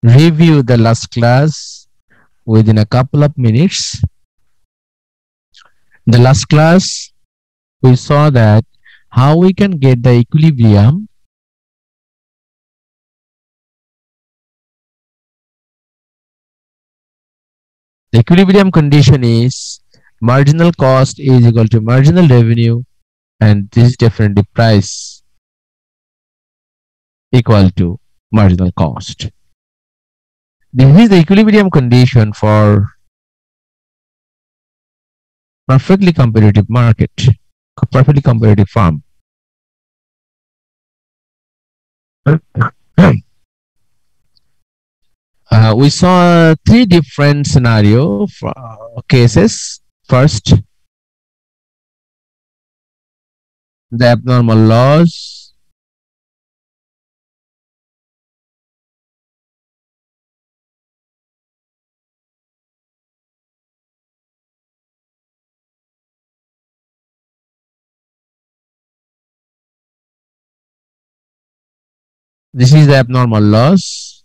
review the last class within a couple of minutes. The last class, we saw that how we can get the equilibrium the equilibrium condition is marginal cost is equal to marginal revenue, and this is definitely price equal to marginal cost. This is the equilibrium condition for perfectly competitive market, perfectly competitive firm. We saw three different scenario cases. First, the abnormal loss. This is the abnormal loss.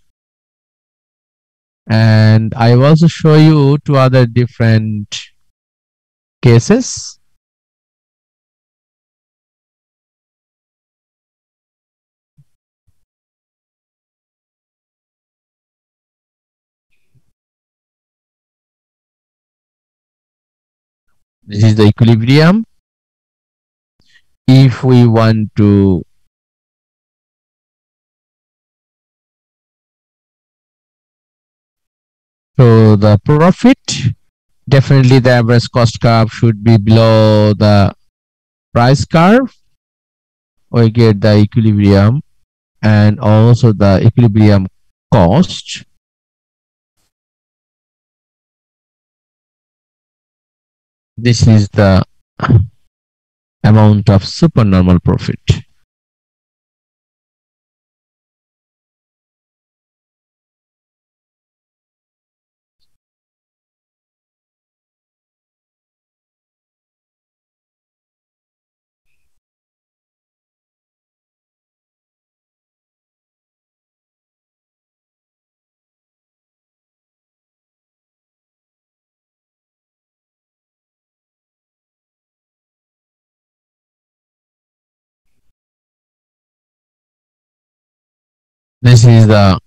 And I will also show you two other different cases. This is the equilibrium. If we want to show the profit, definitely the average cost curve should be below the price curve. We get the equilibrium and also the equilibrium cost. This is the amount of supernormal profit. This is the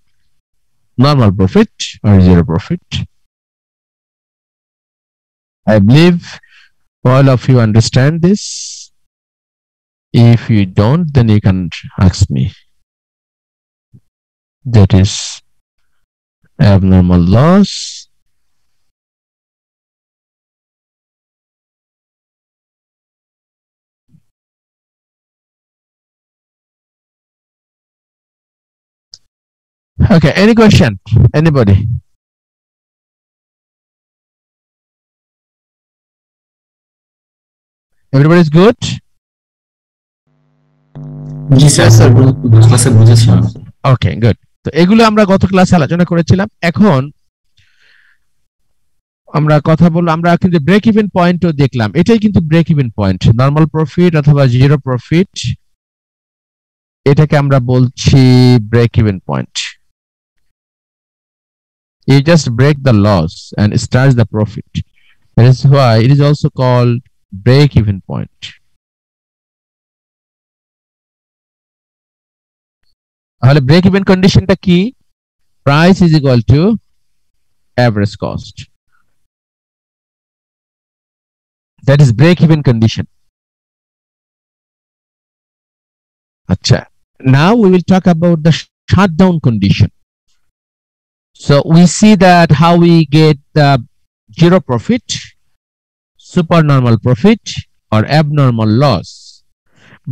normal profit or zero profit. I believe all of you understand this. If you don't, then you can ask me. That is abnormal loss. Okay, any question? Anybody? Everybody's good? G sir sir ক্লাসে বুঝেছি। Okay good. তো এগুলো আমরা গত ক্লাসে আলোচনা করেছিলাম। এখন আমরা কথা বলবো, আমরা কিন্তু ব্রেক ইভেন পয়েন্টও দেখলাম। এটাই কিন্তু break even point, normal profit অথবা জিরো প্রফিট, এটাকে আমরা বলছি break even point. You just break the loss and start the profit. That is why it is also called break even point. তাহলে break even কন্ডিশনটা কি? Price is equal to average cost. That is break even condition. আচ্ছা, now we will talk about the shutdown condition. So we see that how we get the zero profit, supernormal profit, or abnormal loss,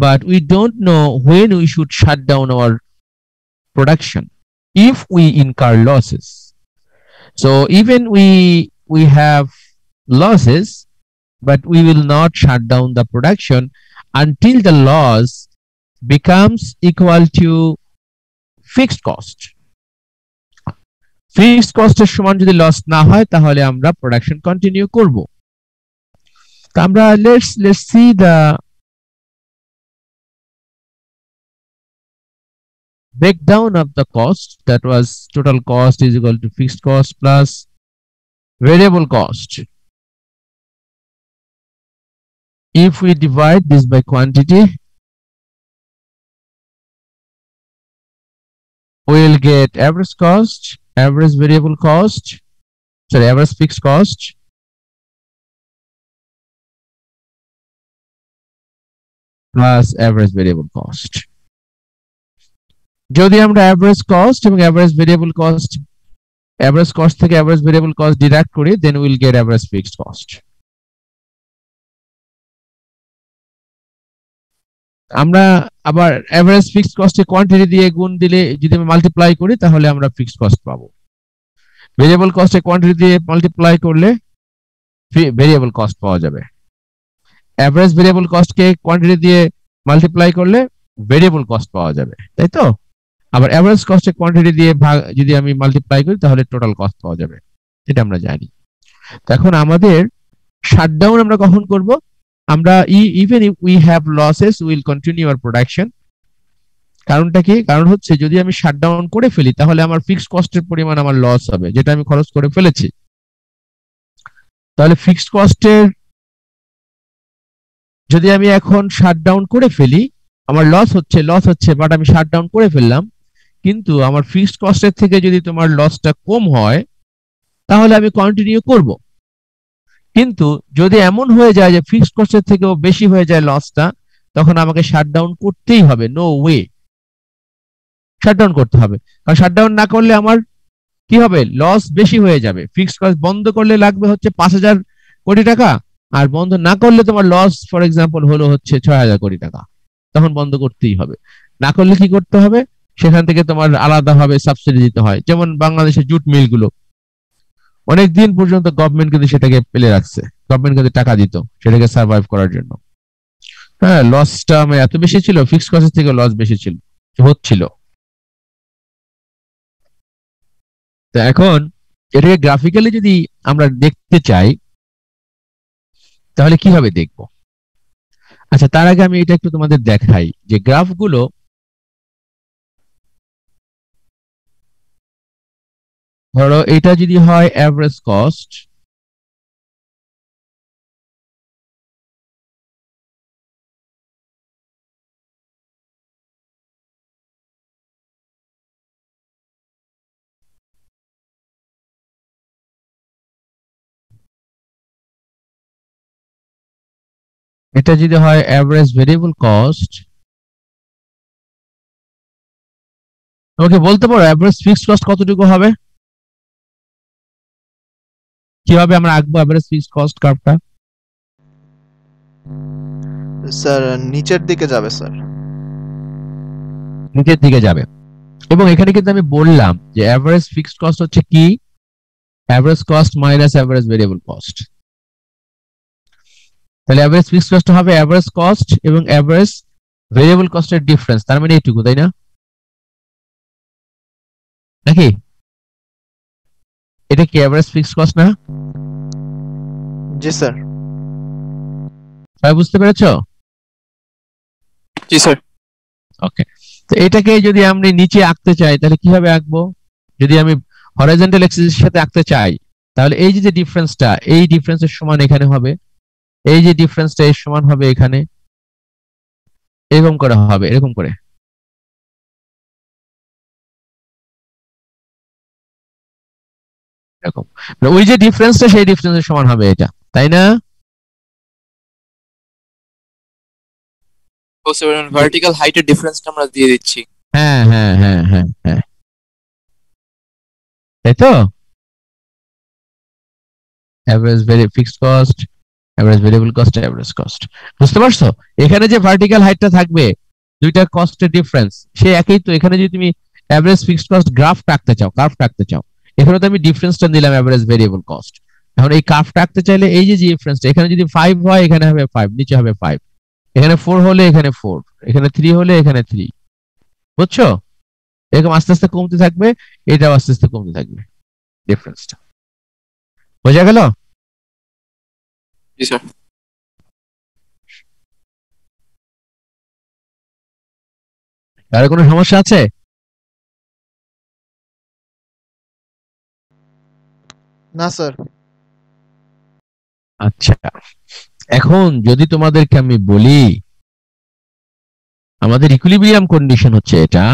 but we don't know when we should shut down our production if we incur losses. So even we have losses, but we will not shut down the production until the loss becomes equal to fixed cost. Fixed কস্টের সমান যদি loss না হয় তাহলে আমরা production continue করব। তো আমরা let's see breakdown of the cost, that was total cost is equal to fixed cost plus variable cost. If we divide this by quantity, we will get average cost, average variable cost, sorry, average fixed cost plus average variable cost. যদি আমরা average cost এবং average variable cost, average cost থেকে average variable cost deduct করি, then we'll get average fixed cost. আমরা আবার average fixed cost এর quantity দিয়ে গুণ দিলে যদি আমি মাল্টিপ্লাই করি তাহলে আমরা ফিক্সড কস্ট পাবো। ভেরিয়েবল কস্ট এর কোয়ান্টিটি দিয়ে মাল্টিপ্লাই করলে ভেরিয়েবল কস্ট পাওয়া যাবে। অ্যাভারেজ ভেরিয়েবল কস্ট কে কোয়ান্টিটি দিয়ে মাল্টিপ্লাই করলে ভেরিয়েবল কস্ট পাওয়া যাবে, তাই তো? আবার অ্যাভারেজ কস্ট এর কোয়ান্টিটি দিয়ে যদি আমি মাল্টিপ্লাই করি তাহলে টোটাল কস্ট পাওয়া যাবে, এটা আমরা জানি। তো এখন আমাদের শাটডাউন আমরা কখন করব? আমরা even if we have losses will continue hour production. কারণটা কি? কারণ হচ্ছে যদি আমি শাটডাউন করে ফেলি তাহলে আমার ফিক্সড কস্টের পরিমাণ আমার লস হবে, যেটা আমি খরচ করে ফেলেছি। তাহলে ফিক্সড কস্টের যদি আমি এখন শাটডাউন করে ফেলি, আমার লস হচ্ছে বাট আমি শাটডাউন করে ফেললাম, কিন্তু আমার ফিক্সড কস্টের থেকে যদি তোমার লসটা কম হয় তাহলে আমি কন্টিনিউ করব। কিন্তু যদি এমন হয়ে যায় যে ফিক্সড কস্টের থেকেও বেশি হয়ে যায় লসটা, তখন আমাকে শাটডাউন করতেই হবে, নো ওয়ে, শাটডাউন করতে হবে। কারণ শাটডাউন না করলে আমার কি হবে? লস বেশি হয়ে যাবে। ফিক্সড কস্ট বন্ধ করলে লাগবে হচ্ছে 5,000 কোটি টাকা, আর বন্ধ না করলে তোমার লস ফর এক্সাম্পল হলো হচ্ছে 6,000 কোটি টাকা, তখন বন্ধ করতেই হবে। না করলে কি করতে হবে? সেখান থেকে তোমার আলাদাভাবে সাবসিডি দিতে হয়। যেমন বাংলাদেশের জুট মিলগুলো অনেক দিন পর্যন্ত গভর্নমেন্ট কিন্তু সেটাকে ফেলে রাখছে, গভর্নমেন্ট কিন্তু টাকা দিত সেটাকে সার্ভাইভ করার জন্য। হ্যাঁ, লসটা এত বেশি ছিল, ফিক্সড কস্টের থেকে লস বেশি ছিল হচ্ছিল। তো এখন এটাকে গ্রাফিক্যালি যদি আমরা দেখতে চাই তাহলে কিভাবে দেখব? আচ্ছা, তার আগে আমি এটা একটু তোমাদের দেখাই যে গ্রাফগুলো ধরো এটা যদি হয় অ্যাভারেজ কস্ট, এটা যদি হয় অ্যাভারেজ ভেরিয়েবল কস্ট, ওকে বলতে পারো অ্যাভারেজ ফিক্সড কস্ট কতটুকু হবে? কিভাবে আমরা আঁকবো অ্যাভারেজ ফিক্সড কস্ট কার্ভটা? স্যার নিচের দিকে যাবে স্যার। নিচের দিকে যাবে। এবং এখানে কিন্তু আমি বললাম যে অ্যাভারেজ ফিক্সড কস্ট হচ্ছে কি? Average cost minus average variable cost. তাহলে অ্যাভারেজ ফিক্সড কস্ট হবে অ্যাভারেজ কস্ট এবং অ্যাভারেজ ভেরিয়েবল কস্টের ডিফারেন্স, তার মানে এইটুকু, তাই না? নাকি এটা কি অ্যাভারেজ ফিক্সড কস্ট না? জি স্যার। সবাই বুঝতে পেরেছো? জি স্যার। ওকে, তো এটাকে যদি আমি নিচে আঁকতে চাই তাহলে কিভাবে আঁকবো? যদি আমি হরাইজন্টাল অ্যাক্সিসের সাথে আঁকতে চাই তাহলে এই যে ডিফারেন্সটা, এই ডিফারেন্সের সমান এখানে হবে, এই যে ডিফারেন্সটা এর সমান হবে এখানে, এরকম করে হবে, এরকম করে। এরকম ওই যে ডিফারেন্সটা সেই ডিফারেন্সের সমান হবে এটা, তাই না? ভার্টিক্যাল হাইটের ডিফারেন্সটা আমরা দিয়ে দিচ্ছি। হ্যাঁ হ্যাঁ হ্যাঁ হ্যাঁ হ্যাঁ, তাই তো? Average fixed cost, average variable cost, average cost. বুঝতে পারছো? এখানে যে ভার্টিক্যাল হাইটটা থাকবে, দুইটা কস্টের ডিফারেন্স সে একই। তো এখানে যদি তুমি অ্যাভারেজ ফিক্সড কস্ট গ্রাফ আঁকতে চাও, কার্ভ আঁকতে চাও, এখানে তো আমি ডিফারেন্সটা দিলাম অ্যাভারেজ ভেরিয়েবল কস্ট। এখন এই কার্ভটা আঁকতে চাইলে এই যে ডিফারেন্সটা, এখানে যদি 5 হয় এখানে হবে 5, নিচে হবে 5, এখানে 4 হলে এখানে 4, এখানে 3 হলে এখানে 3। বুঝছো? এরকম আস্তে আস্তে কমতে থাকবে, এটাও আস্তে আস্তে কমতে থাকবে ডিফারেন্সটা। বোঝা গেল? জি স্যার। আর কোনো সমস্যা আছে? না স্যার। আচ্ছা, এখন যদি তোমাদেরকে আমি বলি আমাদের ইকুইলিব্রিয়াম কন্ডিশন হচ্ছে এটা,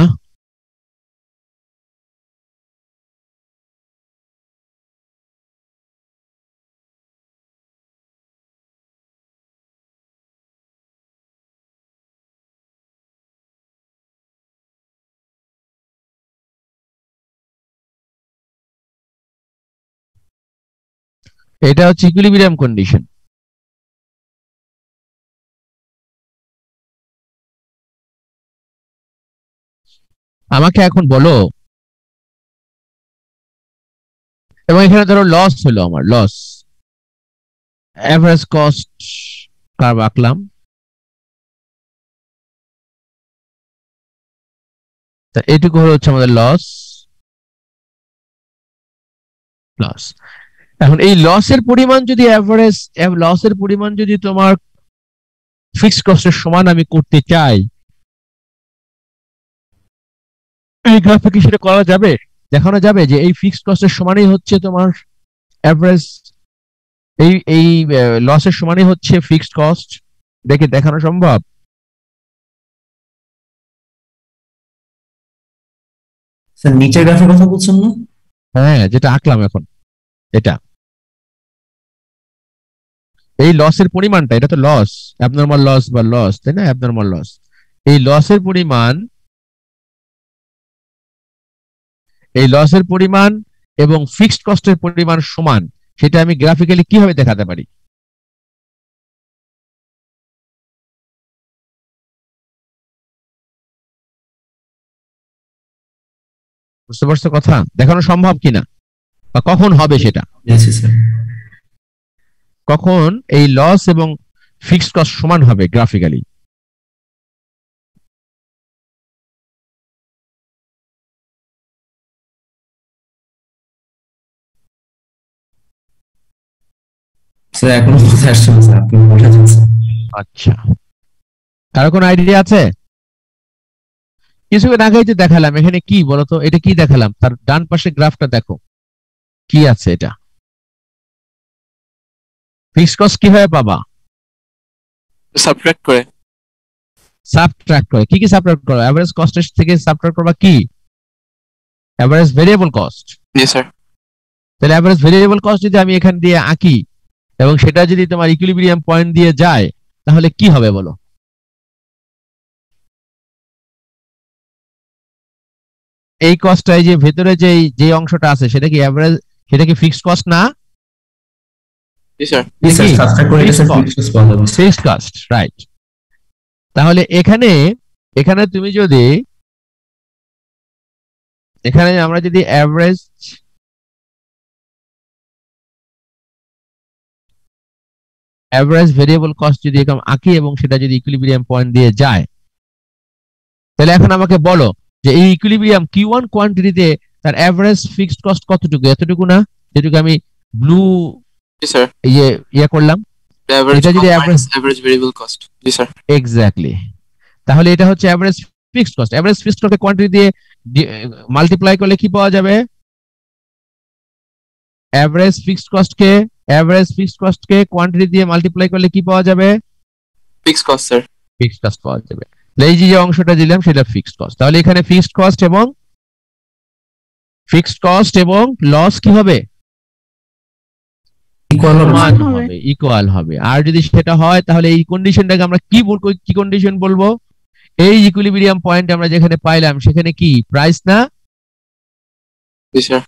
এটা হচ্ছে ইকুইলিব্রিয়াম কন্ডিশন। আমাকে এখন বলো, এবং এখানে ধরো লস হলো, আমার লস, এভারেজ কস্ট কার্ভ আঁকলাম, তা এটুকু হলো হচ্ছে আমাদের লস। লস, এখন এই লসের পরিমাণ যদি এভারেজ লসের পরিমাণ যদি তোমার ফিক্সড কস্টের সমান আমি করতে চাই, এই গ্রাফে কি সেটা করা যাবে? দেখানো যাবে যে এই ফিক্সড কস্টের সমানই হচ্ছে তোমার এভারেজ, এই লসের সমানই হচ্ছে ফিক্সড কস্ট, দেখে দেখানো সম্ভব? স্যার নিচের গ্রাফের কথা বলছেন না? হ্যাঁ, যেটা আঁকলাম এখন, এটা এই লসের পরিমাণটা, এটা তো লস, অ্যাবনরমাল লস বা লস, তাই না? অ্যাবনরমাল লস, এই লসের পরিমাণ, এই লসের পরিমাণ এবং ফিক্সড কস্টের পরিমাণ সমান, সেটা আমি গ্রাফিক্যালি কিভাবে দেখাতে পারি? বুঝতে পারছো কথা? দেখানো সম্ভব কিনা, বা কখন হবে সেটা? স্যার কখন এই লস এবং ফিক্সড কস্ট সমান হবে গ্রাফিক্যালি? স্যার এখনো কোথায় আসছে না স্যার, আপনি বলে দিন স্যার। আচ্ছা, কারো কোনো আইডিয়া আছে? কিছুক্ষণ আগেই যে দেখালাম, এখানে কি বলতো, এটা কি দেখালাম, তার ডান পাশে গ্রাফটা দেখো কি আছে, এটা ফিক্সড কস্ট কিভাবে পাবা? সাবট্রাক্ট করে। সাবট্রাক্ট করে। কি কি সাবট্রাক্ট করো? এভারেজ কস্টের থেকে সাবট্রাক্ট করবা কি? Average variable cost. জি স্যার। তাহলে এভারেজ ভেরিয়েবল কস্ট যদি আমি এখান দিয়ে আঁকি এবং সেটা যদি তোমার ইকুইলিব্রিয়াম পয়েন্ট দিয়ে যায়, তাহলে কি হবে বলো? এই কস্টটা, এই যে ভেতরে যে অংশটা আছে, সেটা কি এভারেজ, সেটা কি ফিক্সড কস্ট না? জি স্যার। স্যার সাবস্ট্রাক্ট করে এটা স্যার ফিক্সড কস্ট পাওয়া যাবে। Fixed cost, right. তাহলে এখানে এখানে তুমি যদি, এখানে আমরা যদি এভারেজ ভেরিয়েবল কস্ট যদি এরকম আঁকি এবং সেটা যদি ইকুইলিব্রিয়াম পয়েন্ট দিয়ে যায়, তাহলে এখন আমাকে বলো যে এই ইকুইলিব্রিয়াম Q1 কোয়ান্টিটিতে তার এভারেজ ফিক্সড কস্ট কতটুকু? এতটুকু না, যেটুকু আমি ব্লু জি স্যার। ইয়ে করলাম, এটা যদি এভারেজ ভেরিয়েবল কস্ট। জি স্যার। এক্স্যাক্টলি। তাহলে এটা হচ্ছে average fixed cost. Average fixed cost quantity দিয়ে মাল্টিপ্লাই করলে কি পাওয়া যাবে? এভারেজ ফিক্সড কস্টকে কোয়ান্টিটি দিয়ে মাল্টিপ্লাই করলে কি পাওয়া যাবে? Fixed cost sir. Fixed cost পাওয়া যাবে। এই যে অংশটা দিলাম সেটা ফিক্সড কস্ট। তাহলে এখানে ফিক্সড কস্ট এবং লস কি হবে? ইকুয়াল হবে। আর যদি সেটা হয়, তাহলে এই কন্ডিশনটাকে আমরা কি কন্ডিশন বলবো? এই ইকুইলিব্রিয়াম পয়েন্ট আমরা যেখানে পাইলাম সেখানে কি প্রাইস না? জি স্যার।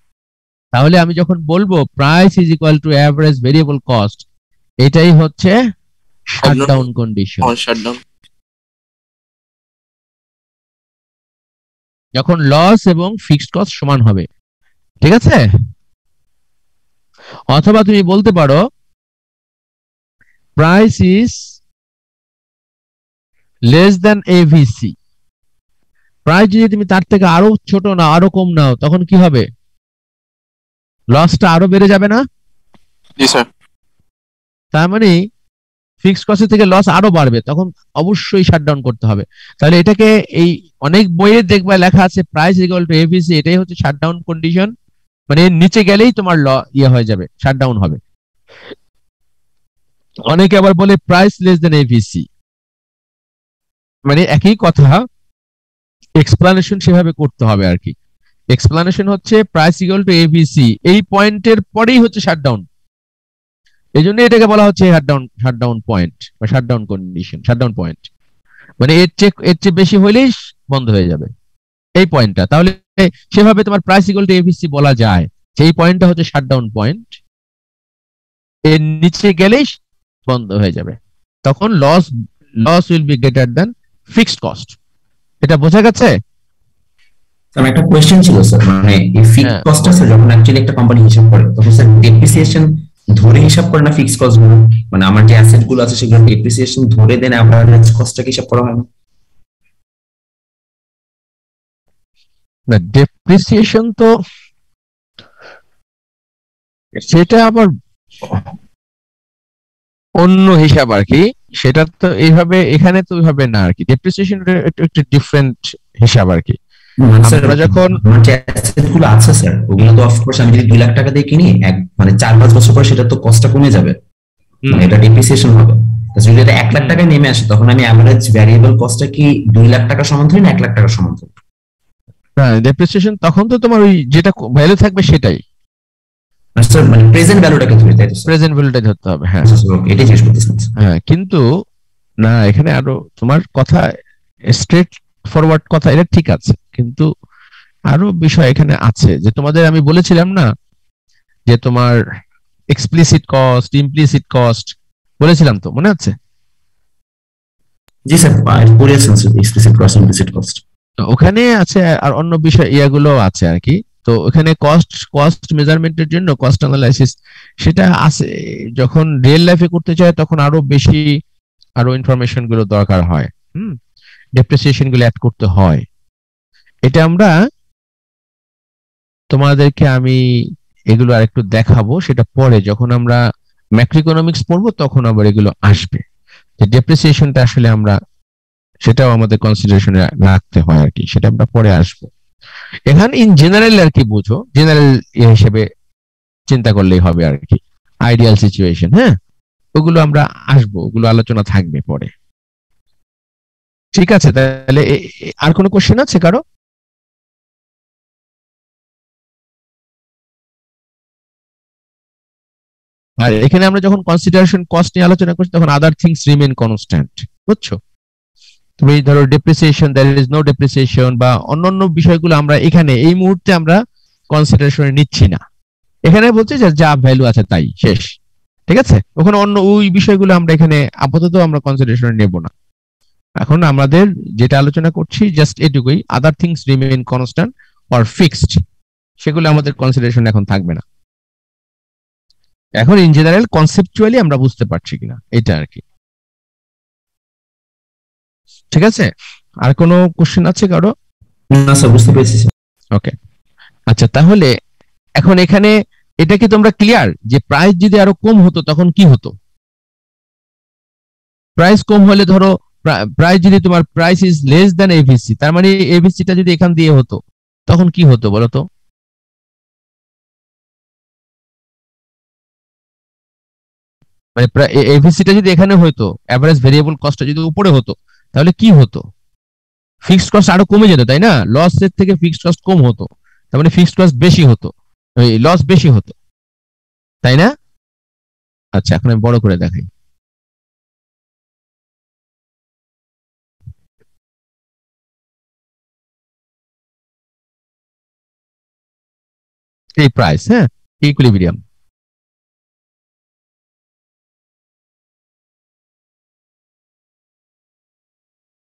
তাহলে আমি যখন বলবো price is equal two average variable cost, এটাই হচ্ছে শাটডাউন কন্ডিশন। শাটডাউন, যখন লস এবং ফিক্সড কস্ট সমান হবে, ঠিক আছে? অথবা তুমি বলতে পারো price is less than ABC. Price যদি তুমি তার থেকে আরো ছোট না, আরো কম নাও, তখন কি হবে? লসটা আরো বেড়ে যাবে না? জি স্যার। তার মানে ফিক্সড কস্টের থেকে লস আরো বাড়বে, তখন অবশ্যই শাটডাউন করতে হবে। তাহলে এটাকে এই অনেক বইয়ে দেখবা লেখা আছে প্রাইস ইকুয়াল টু এভিসি, এটাই হচ্ছে শাটডাউন কন্ডিশন। মানে এর নিচে গেলেই তোমার ইয়ে হয়ে যাবে, শাটডাউন হবে। অনেকে আবার বলে প্রাইস লেস দেন এভিসি, মানে একই কথা, এক্সপ্লানেশন সেভাবে করতে হবে আর কি। এক্সপ্লানেশন হচ্ছে প্রাইস ইকুয়াল টু এভিসি, এই পয়েন্টের পরেই হচ্ছে শাটডাউন, এই জন্য এটাকে বলা হচ্ছে শাটডাউন পয়েন্ট বা শাটডাউন কন্ডিশন, শাটডাউন পয়েন্ট। মানে এর চেয়ে বেশি হইলেই বন্ধ হয়ে যাবে এই পয়েন্টটা। তাহলে সেভাবে তোমার প্রাইস ইকুয়াল টু এভিসি বলা যায়, সেই পয়েন্টটা হচ্ছে শাটডাউন পয়েন্ট, এর নিচে গেলেই বন্ধ হয়ে যাবে, তখন loss will be greater than fixed cost. এটা বোঝা গেছে? স্যার একটা কোশ্চেন ছিল স্যার, মানে এই ফিক্সড কস্ট আছে যখন অ্যাকচুয়ালি একটা কোম্পানি হিসাব করে তখন স্যার ডেপ্রিসিয়েশন ধরে হিসাব করে না ফিক্সড কস্ট গুলো? মানে আমার যে অ্যাসেট গুলো আছে সেগুলো ডেপ্রিসিয়েশন ধরে দেন অ্যাভারেজ কস্টটাকে হিসাব করা হয় না? না, ডেপ্রিসিয়েশন তো সেটা আবার অন্য হিসাব আর কি, সেটা তো এইভাবে এখানে তো ওইভাবে না আর কি। ডেপ্রিসিয়েশন একটা ডিফারেন্ট হিসাব আর কি। আমরা যখন আমার যে অ্যাসেট গুলো আছে স্যার ওগুলো তো অফকোর্স আমি যদি 2 লাখ টাকা দিয়ে কিনি মানে 4-5 বছর পর সেটা তো কস্টটা কমে যাবে, মানে এটা ডেপ্রিসিয়েশন হবে। যদি এটা 1 লাখ টাকায় নেমে আসে তখন আমি অ্যাভারেজ ভ্যারিয়েবল কস্টটা কি 2 লাখ টাকা সমান ধরি না 1 লাখ টাকা সমান ধরি? হ্যাঁ, ডেপ্রিসিয়েশন তখন তো তোমার ওই যেটা ভ্যালু থাকবে সেটাই, স্যার মানে প্রেজেন্ট ভ্যালুটাকে ধরি, তাই তো? প্রেজেন্ট ভ্যালুটাই ধরতে হবে। হ্যাঁ এটাই জিজ্ঞেস করতেছেন। হ্যাঁ, কিন্তু না, এখানে আরো তোমার কথা স্ট্রেট ফরওয়ার্ড কথা, এটা ঠিক আছে, কিন্তু আরো বিষয় এখানে আছে যে তোমাদের আমি বলেছিলাম না যে তোমার এক্সপ্লিসিট কস্ট, ইমপ্লিসিট কস্ট বলেছিলাম তো, মনে আছে? জি স্যার, পড়েছেন sir explicit cost, implicit cost. ওখানে আছে আর অন্য বিষয় ইয়াগুলো আছে আর কি। তো ওখানে কস্ট মেজারমেন্টের জন্য কস্ট অ্যানালাইসিস সেটা আছে, যখন রিয়েল লাইফে করতে চায় তখন আরো বেশি আরো ইনফরমেশন গুলো দরকার হয়, ডেপ্রিসিয়েশন গুলো অ্যাড করতে হয়। এটা আমরা তোমাদেরকে আমি এগুলো আরেকটু দেখাবো, সেটা পরে যখন আমরা ম্যাক্রোইকোনমিক্স পড়বো তখন আবার এগুলো আসবে, যে ডেপ্রিসিয়েশনটা আসলে আমরা সেটাও আমাদের কনসিডারেশনে রাখতে হয় আর কি, সেটা আমরা পরে আসবো। এখানে ইন জেনারেল আর কি বুঝো, জেনারেল হিসেবে চিন্তা করলেই হবে আর কি, আইডিয়াল সিচুয়েশন। হ্যাঁ, ওগুলো আমরা আসবো, ওগুলো আলোচনা থাকবে পরে। ঠিক আছে, তাহলে আর কোনো কোশ্চেন আছে কারো? আর এখানে আমরা যখন কনসিডারেশন কস্ট নিয়ে আলোচনা করছি তখন আদার থিংস রিমেন কনস্ট্যান্ট, বুঝছো? তুমি ধরো depreciation, there is no depreciation বা অন্যান্য বিষয়গুলো আমরা এখানে এই মুহূর্তে আমরা কনসিডারেশনে নিচ্ছি না, এখানে বলছি যে যা ভ্যালু আছে তাই শেষ। ঠিক আছে, ওখানে অন্য ওই বিষয়গুলো আমরা এখানে আপাতত আমরা কনসিডারেশনে নেব না। এখন আমাদের যেটা আলোচনা করছি জাস্ট এটুকুই, other things remain constant or fixed, সেগুলো আমাদের কনসিডারেশন এখন থাকবে না। এখন ইন জেনারেল কনসেপচুয়ালি আমরা বুঝতে পারছি কিনা এটা আর কি। ঠিক আছে, আর কোনো কোশ্চেন আছে কারো? না স্যার, বুঝতে পেরেছি স্যার। ওকে, আচ্ছা, তাহলে এখন এখানে এটা কি তোমরা ক্লিয়ার যে প্রাইস যদি আরো কম হতো তখন কি হতো? প্রাইস কম হলে ধরো প্রাইস যদি তোমার price is less than ABC, তার মানে এভিসিটা যদি এখান দিয়ে হতো তখন কি হতো বলো তো? মানে এভিসিটা যদি এখানে হতো, অ্যাভারেজ ভেরিয়েবল কস্টটা যদি উপরে হতো তাহলে কি হতো? ফিক্সড কস্ট আরো কমে যেত, তাই না? লস এর থেকে ফিক্সড কস্ট কম হতো, তার মানে ফিক্সড কস্ট বেশি হতো, লস বেশি হতো, তাই না? আচ্ছা, এখন আমি বড় করে দেখাই। এই প্রাইস, হ্যাঁ, ইকুইলিব্রিয়াম,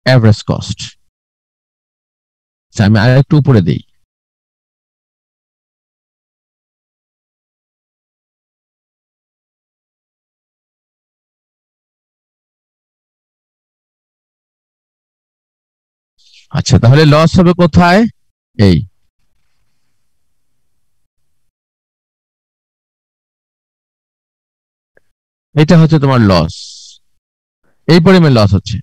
অ্যাভারেজ কস্ট। আমি আর একটু উপরে দেই, আচ্ছা, তাহলে লস হবে কোথায়? এই এটা হচ্ছে তোমার লস, এই পরিমাণ লস হচ্ছে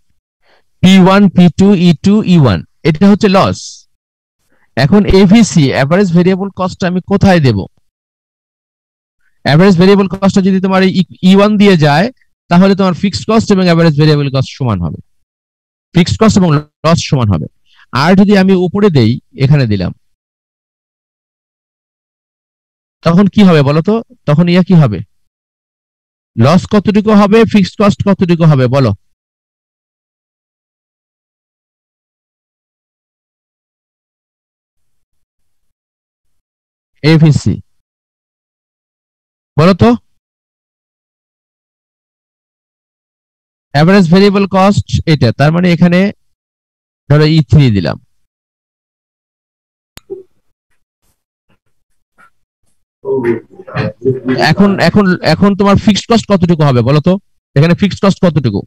P1 P2 E2 E1, এটা হচ্ছে লস। এখন এভিসি এভারেজ ভেরিয়েবল কস্ট আমি কোথায় দেব? এভারেজ ভেরিয়েবল কস্টটা যদি তোমার E1 দিয়ে যায় তাহলে তোমার ফিক্সড কস্ট এবং এভারেজ ভেরিয়েবল কস্ট সমান হবে, ফিক্সড কস্ট এবং লস সমান হবে। আর যদি আমি উপরে দেই, এখানে দিলাম, তখন কি হবে বলো তো? তখন ইয়া কি হবে? লস কতটুকু হবে, ফিক্সড কস্ট কতটুকু হবে বলো? এভিসি বলো তো। এভারেজ ভেরিয়েবল কস্ট এটা, তার মানে এখানে ধরো E3 দিলাম। এখন এখন এখন তোমার ফিক্সড কস্ট কতটুকু হবে বলো তো? এখানে ফিক্সড কস্ট কতটুকু?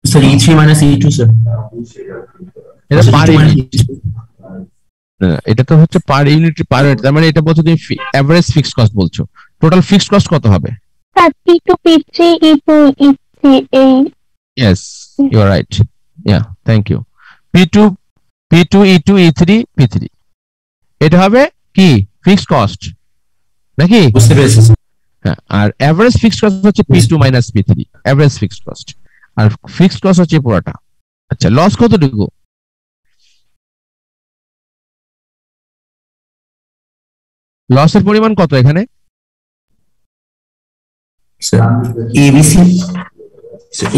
Sir E3 minus E2 sir. এটা পার ইউনিট, এটা তো হচ্ছে পার ইউনিট, পার ইউনিট, তার মানে এটা বলছো তুমি এভারেজ ফিক্সড কস্ট বলছো। টোটাল ফিক্সড কস্ট কত হবে? Sir P2 P3 E2 E3 এই Yes, you are right. Yeah, thank you. P2 E2 E3 P3 এটা হবে কি ফিক্সড কস্ট নাকি? বুঝতে পেরেছি স্যার। হ্যাঁ, আর এভারেজ ফিক্সড কস্ট হচ্ছে P2 minus P3, average fixed cost. আর ফিক্সড কস্ট হচ্ছে পুরোটা। আচ্ছা, লস কতটুকু? লসের পরিমাণ কত এখানে? Sir ABC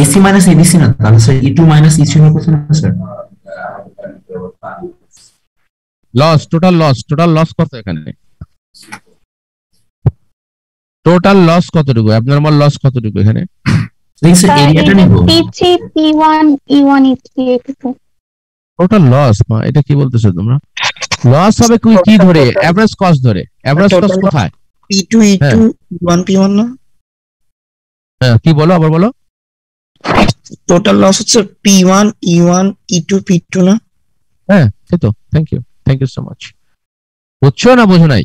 AC minus ABC না, তাহলে স্যার E2 মাইনাস E3 হবে না স্যার? লস, টোটাল লস কত এখানে? টোটাল লস কতটুকু? অ্যাবনরমাল লস কতটুকু এখানে? স্যার এরিয়াটা নিব। P3 P1 E1 E3 এটুকু। টোটাল লস, মা এটা কি বলতেছো তোমরা? লস হবে কি ধরে? এভারেজ কস্ট ধরে। এভারেজ কস্ট কোথায়? P2 E2 E1 P1 না? হ্যাঁ, কি বলো আবার বলো? টোটাল লস হচ্ছে P1 E1 E2 P2 না? হ্যাঁ, সেই তো। Thank you so much. বুঝছো না বুঝো নাই?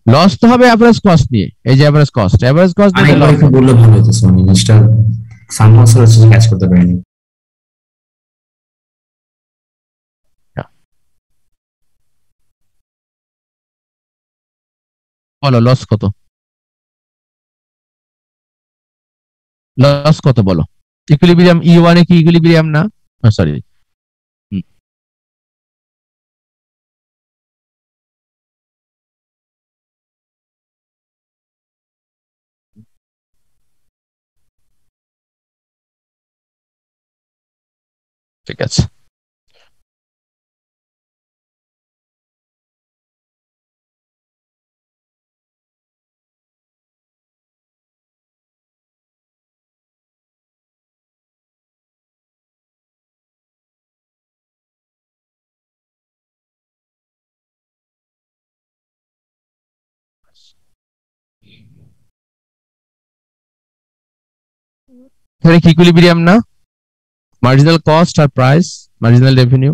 লস তো হবে এভারেজ কস্ট নিয়ে, এই যে এভারেজ কস্ট দিয়ে আরেকবার একটু বললে ভালো হতো স্যার, জিনিসটা সামহাউ স্যার হচ্ছে ক্যাচ করতে পারিনি। বলো লস কত? লস কত বলো? ইকুইলিব্রিয়াম E1 এ কি ইকুইলিব্রিয়াম না? সরি, ঠিক আছে। এখানে কি ইকুইলিব্রিয়াম না? মার্জিনাল কস্ট আর প্রাইস, মার্জিনাল রেভিনিউ,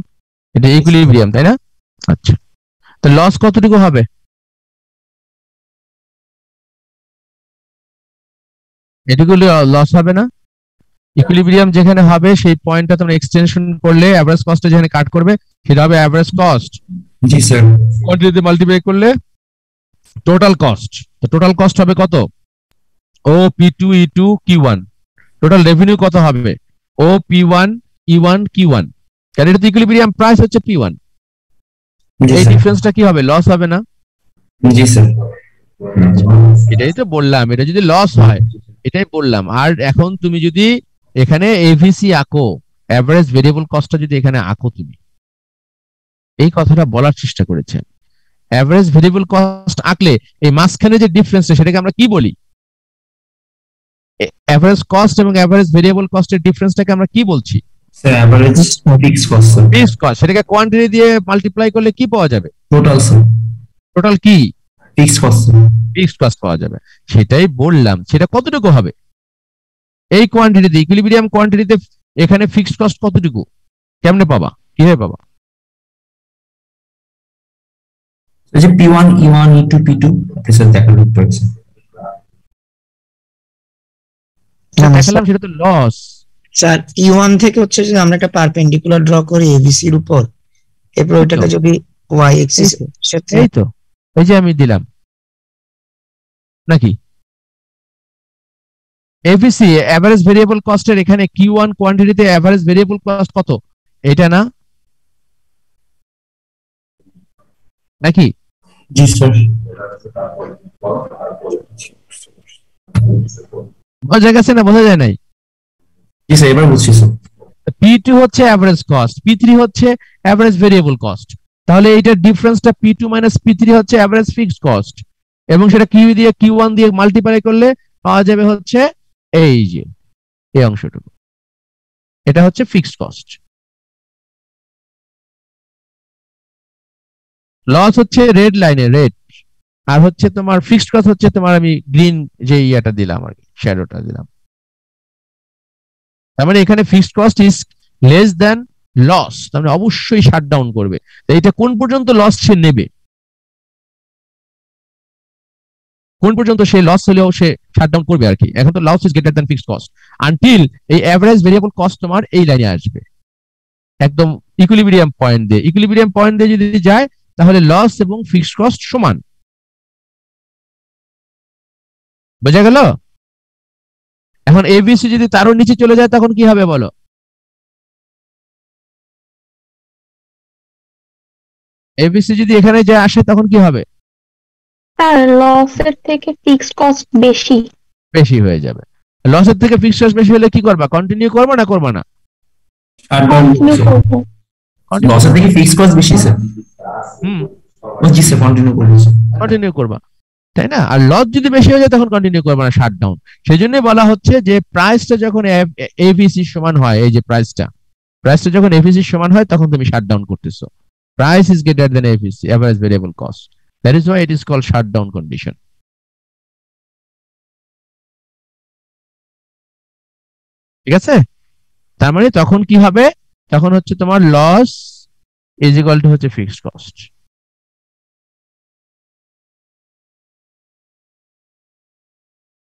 এটা ইকুইলিব্রিয়াম তাই না? আচ্ছা, তো লস কতটুকু হবে? এটুকু লস হবে না? ইকুইলিব্রিয়াম যেখানে হবে সেই পয়েন্টটা তোমরা এক্সটেনশন করলে এভারেজ কস্টে যেখানে কাট করবে সেটা হবে এভারেজ কস্ট। জি স্যার। কোয়ান্টিটিতে মাল্টিপ্লাই করলে টোটাল কস্ট, তো টোটাল কস্ট হবে কত? ও P2 E2 Q1। Total revenue কত হবে? ও P1 E1 Q1, কারণ এটা তো ইকুইলিব্রিয়াম প্রাইস হচ্ছে P1। এই ডিফারেন্সটা কি হবে? লস হবে না? জি স্যার। এটাই তো বললাম, এটা যদি লস হয়, এটাই বললাম। আর এখন তুমি যদি এখানে এভিসি আঁকো, এভারেজ ভেরিয়েবল কস্টটা যদি এখানে আঁকো, তুমি এই কথাটা বলার চেষ্টা করেছেন। এভারেজ ভেরিয়েবল কস্ট আঁকলে এই মাঝখানে যে ডিফারেন্সটা সেটাকে আমরা কি বলি? এভারেজ কস্ট এবং এভারেজ ভেরিয়েবল কস্টের ডিফারেন্সটাকে আমরা কি বলছি? Sir average fixed cost sir. Fixed cost, সেটাকে কোয়ান্টিটি দিয়ে মাল্টিপ্লাই করলে কি পাওয়া যাবে? Total sir. টোটাল কি? Fixed cost. ফিক্সড কস্ট পাওয়া যাবে। সেটাই বললাম, সেটা কতটুকু হবে? এই কোয়ান্টিটিতে, ইকুইলিব্রিয়াম কোয়ান্টিটিতে এখানে ফিক্সড কস্ট কতটুকু? কেমনে পাবা? কিভাবে পাবা? এই যে P1 E1 E2 P2 আপনি স্যার দেখালেন পড়েছে। দেখালাম, সেটা তো লস। স্যার E1 থেকে হচ্ছে যে আমরা একটা পারপেন্ডিকুলার ড্র করি ABC এর উপর, এরপর ওইটাকে যদি ওয়াই এক্সিস সাথে এই তো এই যে আমি দিলাম নাকি এফিসি এভারেজ ভেরিয়েবল কস্টের এখানে Q1 কোয়ান্টিটিতে এভারেজ ভেরিয়েবল কস্ট কত এটা না নাকি জি স্যার বোঝা গেছে না বোঝা যায় নাই জি স্যার এবার বুঝছি স্যার P2 হচ্ছে এভারেজ কস্ট P3 হচ্ছে এভারেজ ভেরিয়েবল কস্ট তাহলে এইটার ডিফারেন্সটা P2 P3 হচ্ছে এভারেজ ফিক্সড কস্ট এবং সেটা Q দিয়ে Q1 দিয়ে মাল্টিপ্লাই করলে পাওয়া যাবে হচ্ছে এই যে এই অংশটুকু এটা হচ্ছে ফিক্সড কস্ট লস হচ্ছে রেড লাইনে রেড আর হচ্ছে তোমার ফিক্সড কস্ট হচ্ছে তোমার আমি গ্রিন যে ইয়াটা দিলাম আর কি শ্যাডোটা দিলাম তার মানে এখানে fixed cost is less than loss তার মানে অবশ্যই শাটডাউন করবে তো এটা কোন পর্যন্ত লস সে নেবে কোন পর্যন্ত সে লস হলেও সে শাটডাউন করবে আর কি এখন তো loss is greater than fixed cost until এই এভারেজ ভেরিয়েবল কস্ট তোমার এই লাইনে আসবে একদম ইকুইলিব্রিয়াম পয়েন্ট দিয়ে যদি যায় তাহলে লস এবং ফিক্সড কস্ট সমান বোঝা গেল এখন এবিসি যদি তারও নিচে চলে যায় তখন কি হবে বলো এবিসি যদি এখানে যায় আসে তখন কি হবে স্যার লসের থেকে ফিক্সড কস্ট বেশি বেশি হয়ে যাবে লসের থেকে ফিক্সড কস্ট বেশি হলে কি করবা কন্টিনিউ করবা না করবা না আর কন্টিনিউ করব লসের থেকে ফিক্স কস্ট বেশি স্যার হুম জি স্যার কন্টিনিউ করুন স্যার কন্টিনিউ করবা তাই না আর লস যদি বেশি হয়ে যায় তখন কন্টিনিউ করবা না শাটডাউন সেই জন্যই বলা হচ্ছে যে প্রাইসটা যখন এবিসি সমান হয় এই যে প্রাইসটা যখন এফিসি সমান হয় তখন তুমি শাটডাউন করতেছো price is greater than AFC average variable cost that is why it is called shutdown condition ঠিক আছে তার মানে তখন কি হবে তখন হচ্ছে তোমার লস ইজ ইকুয়াল টু হচ্ছে ফিক্সড কস্ট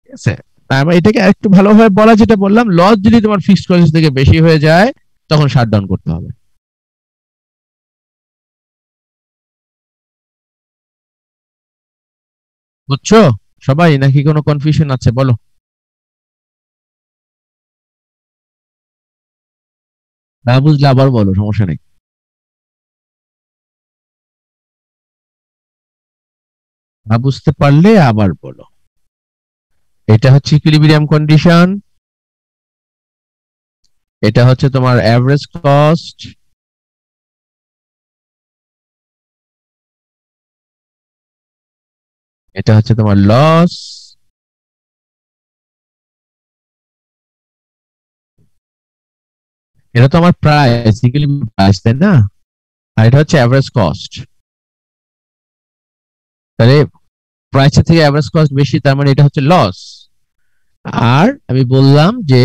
ঠিক আছে তার মানে এটাকে একটু ভালোভাবে বলা যেটা বললাম লস যদি তোমার ফিক্সড কস্ট থেকে বেশি হয়ে যায় তখন শাটডাউন করতে হবে বুঝছো সবাই নাকি কোনো কনফিউশন আছে বলো না বুঝলে আবার বলো সমস্যা নেই না বুঝতে পারলে আবার বলো এটা হচ্ছে ইকুইলিব্রিয়াম কন্ডিশন এটা হচ্ছে তোমার এভারেজ কস্ট এটা হচ্ছে তোমার লস এটা তো আমার প্রাইস ইকুইলিব্রিয়াম প্রাইস তাই না আর এটা হচ্ছে এভারেজ কস্ট তাহলে প্রাইসের থেকে এভারেজ কস্ট বেশি তার মানে এটা হচ্ছে লস আর আমি বললাম যে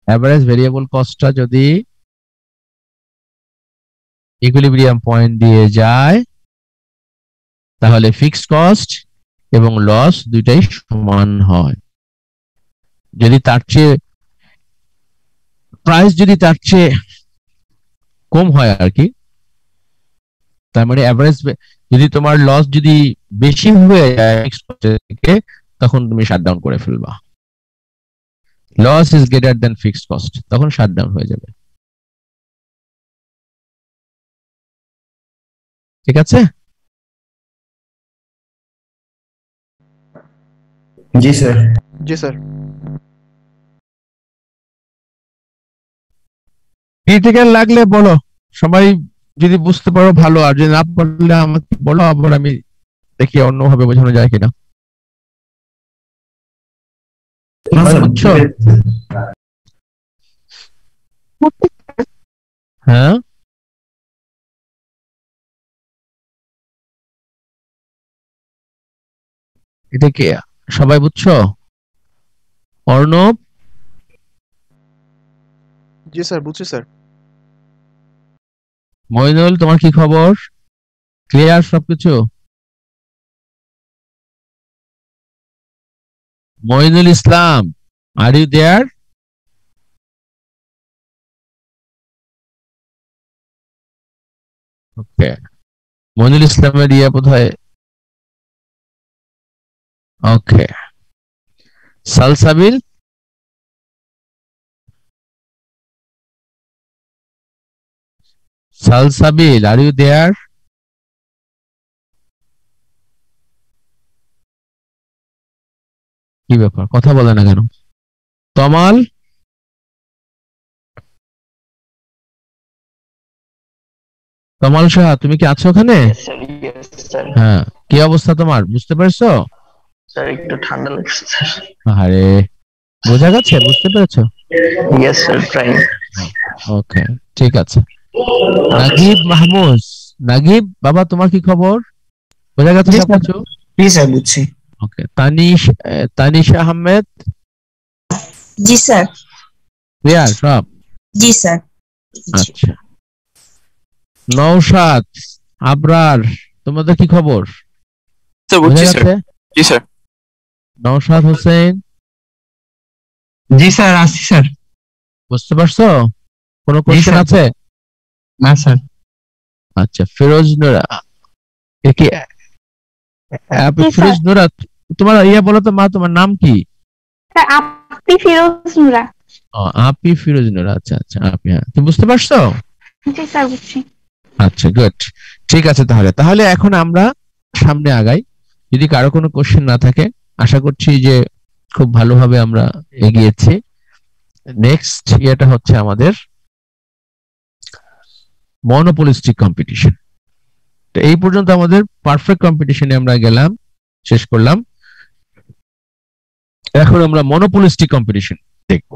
এভারেজ ভেরিয়েবল কস্টটা যদি ইকুইলিব্রিয়াম পয়েন্ট দিয়ে যায় তাহলে ফিক্সড কস্ট এবং লস দুইটাই সমান হয় যদি তার চেয়ে প্রাইস যদি তার চেয়ে কম হয় আর কি তার মানে এভারেজ যদি তোমার লস যদি বেশি হয়ে যায় ফিক্সড কস্ট থেকে তখন তুমি শাটডাউন করে ফেলবা loss is greater than fixed cost তখন শাটডাউন হয়ে যাবে ঠিক আছে জি স্যার জি স্যার ক্রিটিক্যাল লাগলে বলো সবাই যদি বুঝতে পারো ভালো আর যদি না পারলে আমাকে বলো আবার আমি দেখি অন্যভাবে বোঝানো যায় কিনা না স্যার বুঝছো হ্যাঁ এটা কি সবাই বুঝছো অর্ণব জি স্যার বুঝছি স্যার মইনুল তোমার কি খবর ক্লিয়ার সবকিছু Moinul Islam are you there okay, Monirul ইসলামের ইয়া বোধহয়। Okay, Salsabil, Salsabil, are you there? কি ব্যাপার, কথা বলে না কেন? তমাল, তমাল শাহ, তুমি কি আছো ওখানে? Yes, sir. হ্যাঁ, কি অবস্থা তোমার, বুঝতে পারছো? Sir, একটু ঠান্ডা লাগছে, স্যার। আরে, বোঝা গেছে, বুঝতে পেরেছো? Yes, sir, trying. ওকে, ঠিক আছে। নাগিব মাহমুদ, নাগিব বাবা, তোমার কি খবর? বোঝা গেছে জি, সব স্যার। কিছু? জি, স্যার, বুঝছি। ওকে, তানিশ আহমেদ, জি স্যার। ক্লিয়ার সব? জি স্যার। আচ্ছা, নওশাদ, আবরার, তোমাদের কি খবর? স্যার বোঝা বুঝছি স্যার। গেছে? জি স্যার। নওশাদ হোসেন, জি স্যার, আসছি স্যার। বুঝতে পারছো? কোনো কোশ্চেন স্যার। আছে? না স্যার। আচ্ছা, ফিরোজ নুরা, এ কি জি, স্যার। ফিরোজ নুরা, তোমার ইয়া বলো তো মা, তোমার নাম কি? স্যার আপনি ফিরোজ নুরা। ও, আপি ফিরোজ নুরা, আচ্ছা আচ্ছা, আপি, হ্যাঁ, তুমি বুঝতে পারছো? জি স্যার, বুঝছি। আচ্ছা, গুড, ঠিক আছে। তাহলে তাহলে এখন আমরা সামনে আগাই। যদি কারো কোনো কোশ্চেন না থাকে, আশা করছি যে খুব ভালোভাবে আমরা এগিয়েছি। নেক্সট ইয়েটা হচ্ছে আমাদের মনোপলিস্টিক কম্পিটিশন। তো এই পর্যন্ত আমাদের পারফেক্ট কম্পিটিশনে আমরা গেলাম, শেষ করলাম। এখন আমরা মনোপলিস্টিক কম্পিটিশন দেখব।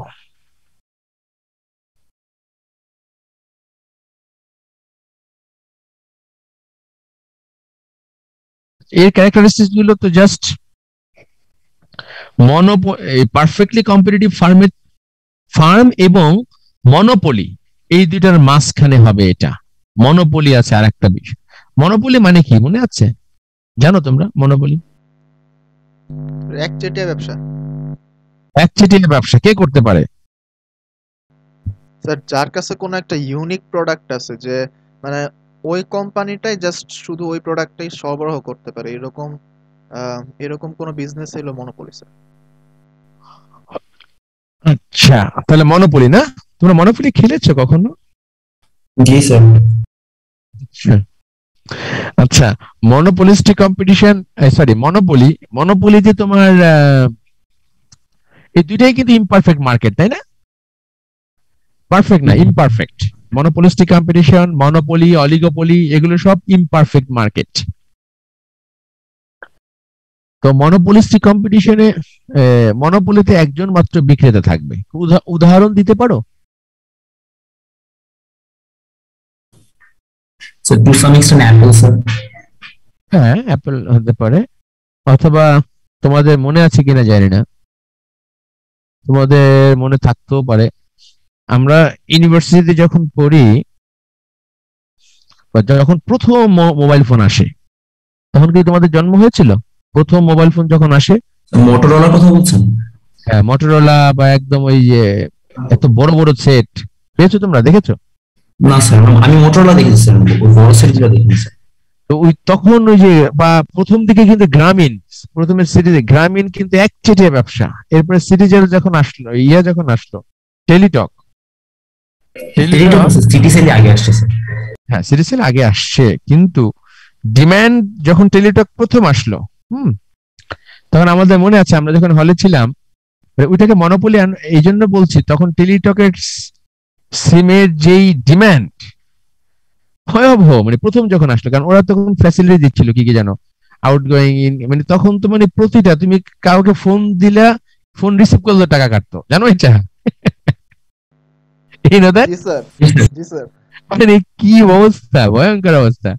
এর ক্যারেক্টারিস্টিক্স গুলো তো জাস্ট পারফেক্টলি কম্পিটিটিভ ফার্ম এবং মনোপলি, এই দুইটার মাঝখানে হবে এটা। মনোপলি আছে আর একটা বিষয়। মনোপলি মানে কি মনে আছে? জানো তোমরা মনোপলি? একচেটিয়া ব্যবসা। একচেটিয়া ব্যবসা কে করতে পারে? স্যার, যার কাছে কোনো একটা ইউনিক প্রোডাক্ট আছে, যে মানে ওই কোম্পানিটাই জাস্ট শুধু ওই প্রোডাক্টটাই সরবরাহ করতে পারে, এরকম এরকম কোনো বিজনেস হলো মনোপলি স্যার। আচ্ছা, তাহলে মনোপলি না? তোমরা মনোপলি খেলেছো কখনো? জি স্যার। আচ্ছা, আচ্ছা, মনোপলিস্টিক কম্পিটিশন, সরি, মনোপলি যে তোমার এই দুইটাই কিন্তু ইমপারফেক্ট মার্কেট, তাই না? পারফেক্ট না, imperfect. Monopolistic competition, monopoly, oligopoly, এগুলো সব ইমপারফেক্ট মার্কেট। তো মনোপলিস্টিক কম্পিটিশনে মনোপলিতে একজন মাত্র বিক্রেতা থাকবে। উদাহরণ দিতে পারো? So to some extent Apple sir. হ্যাঁ, অ্যাপল হতে পারে, অথবা তোমাদের মনে আছে কিনা জানি না, তোমাদের মনে থাকতেও পারে। আমরা ইউনিভার্সিটিতে যখন পড়ি, বা যখন প্রথম মোবাইল ফোন আসে, তখন কি তোমাদের জন্ম হয়েছিল? প্রথম মোবাইল ফোন যখন আসে, মোটরোলার কথা বলছেন? হ্যাঁ, মটোরোলা, বা একদম ওই যে এত বড় বড় সেট পেয়েছো, তোমরা দেখেছো? না স্যার, আমি মোটরোলা দেখেছি স্যার, ওই বড় সেটগুলো দেখিনি স্যার। তো ওই তখন ওই যে, বা প্রথম দিকে কিন্তু গ্রামীণ, প্রথমে সিটিজে গ্রামীণ কিন্তু একচেটিয়া ব্যবসা। এরপরে সিটিজের যখন আসলো, যখন আসলো টেলিটক, সিটি সেল আগে আসছে স্যার। হ্যাঁ, সিটিসেল আগে আসছে, কিন্তু ডিমান্ড যখন টেলিটক প্রথম আসলো, তখন আমাদের মনে আছে আমরা যখন হলে ছিলাম, ওইটাকে মনোপলি এই জন্য বলছি, তখন টেলিটকের সিমের যেই ডিমান্ড ভয়াবহ, মানে প্রথম যখন আসলো, কারণ ওরা তখন ফ্যাসিলিটি দিচ্ছিল কি কি জানো, আউটগোয়িং ইন, মানে তখন তো মানে প্রতিটা তুমি কাউকে ফোন দিলা, ফোন রিসিভ করলে টাকা কাটতো, জানো এটা? এই না, জি স্যার। জি স্যার। মানে কি অবস্থা, ভয়ঙ্কর অবস্থা।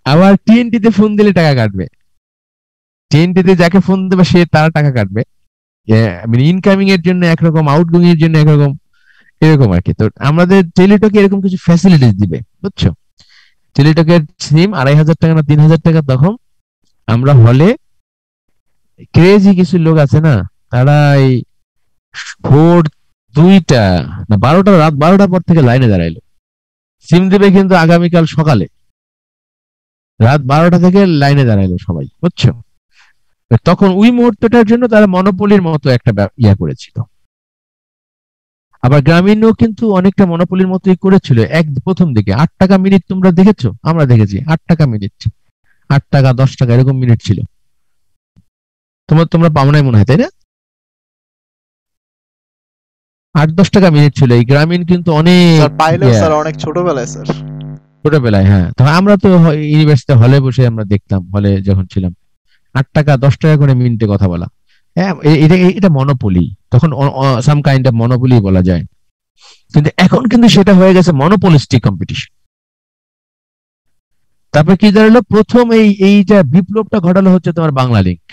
আবার টিএনটি তে ফোন দিলে টাকা কাটবে, টিএনটি তে যাকে ফোন দেবে সে তার টাকা কাটবে। মানে ইনকামিং এর জন্য একরকম, আউটগোয়িং এর জন্য একরকম, এরকম আর কি। তো আমাদের টেলিটকে এরকম কিছু ফ্যাসিলিটিস দিবে, বুঝছো? টেলিটকের সিম 2500 টাকা না 3000 টাকা। তখন আমরা হলে, ক্রেজি কিছু লোক আছে না, তারা এই ভোর 2টা না 12টা, রাত 12টার পর থেকে লাইনে দাঁড়াইলো সিম দিবে কিন্তু আগামীকাল সকালে রাত 12টা থেকে লাইনে দাঁড়াইলো সবাই, বুঝছো? তখন ওই মুহূর্তটার জন্য তারা মনোপলির মতো একটা ইয়া করেছিল। আবার গ্রামীণও কিন্তু অনেকটা মনোপলির মতোই করেছিল প্রথম দিকে। 8 টাকা মিনিট তোমরা দেখেছো? আমরা দেখেছি 8 টাকা মিনিট, 8 টাকা 10 টাকা এরকম মিনিট ছিল। তোমরা পাও নাই মনে হয়, তাই না? 8-10 টাকা মিনিট ছিল। এই গ্রামীণ কিন্তু অনেক স্যার পাইলেও স্যার অনেক ছোটবেলায় স্যার। ছোটবেলায়, হ্যাঁ। তখন আমরা তো ইউনিভার্সিটি হলে বসে আমরা দেখতাম, হলে যখন ছিলাম 8 টাকা 10 টাকা করে মিনিটে কথা বলা। হ্যাঁ, এটা মনোপলি, তখন সাম কাইন্ড অফ মনোপলি বলা যায়। কিন্তু এখন কিন্তু সেটা হয়ে গেছে মনোপলিস্টিক কম্পিটিশন। তারপর কি দাঁড়ালো? প্রথম এইটা বিপ্লবটা ঘটালো হচ্ছে তোমার বাংলা লিংক।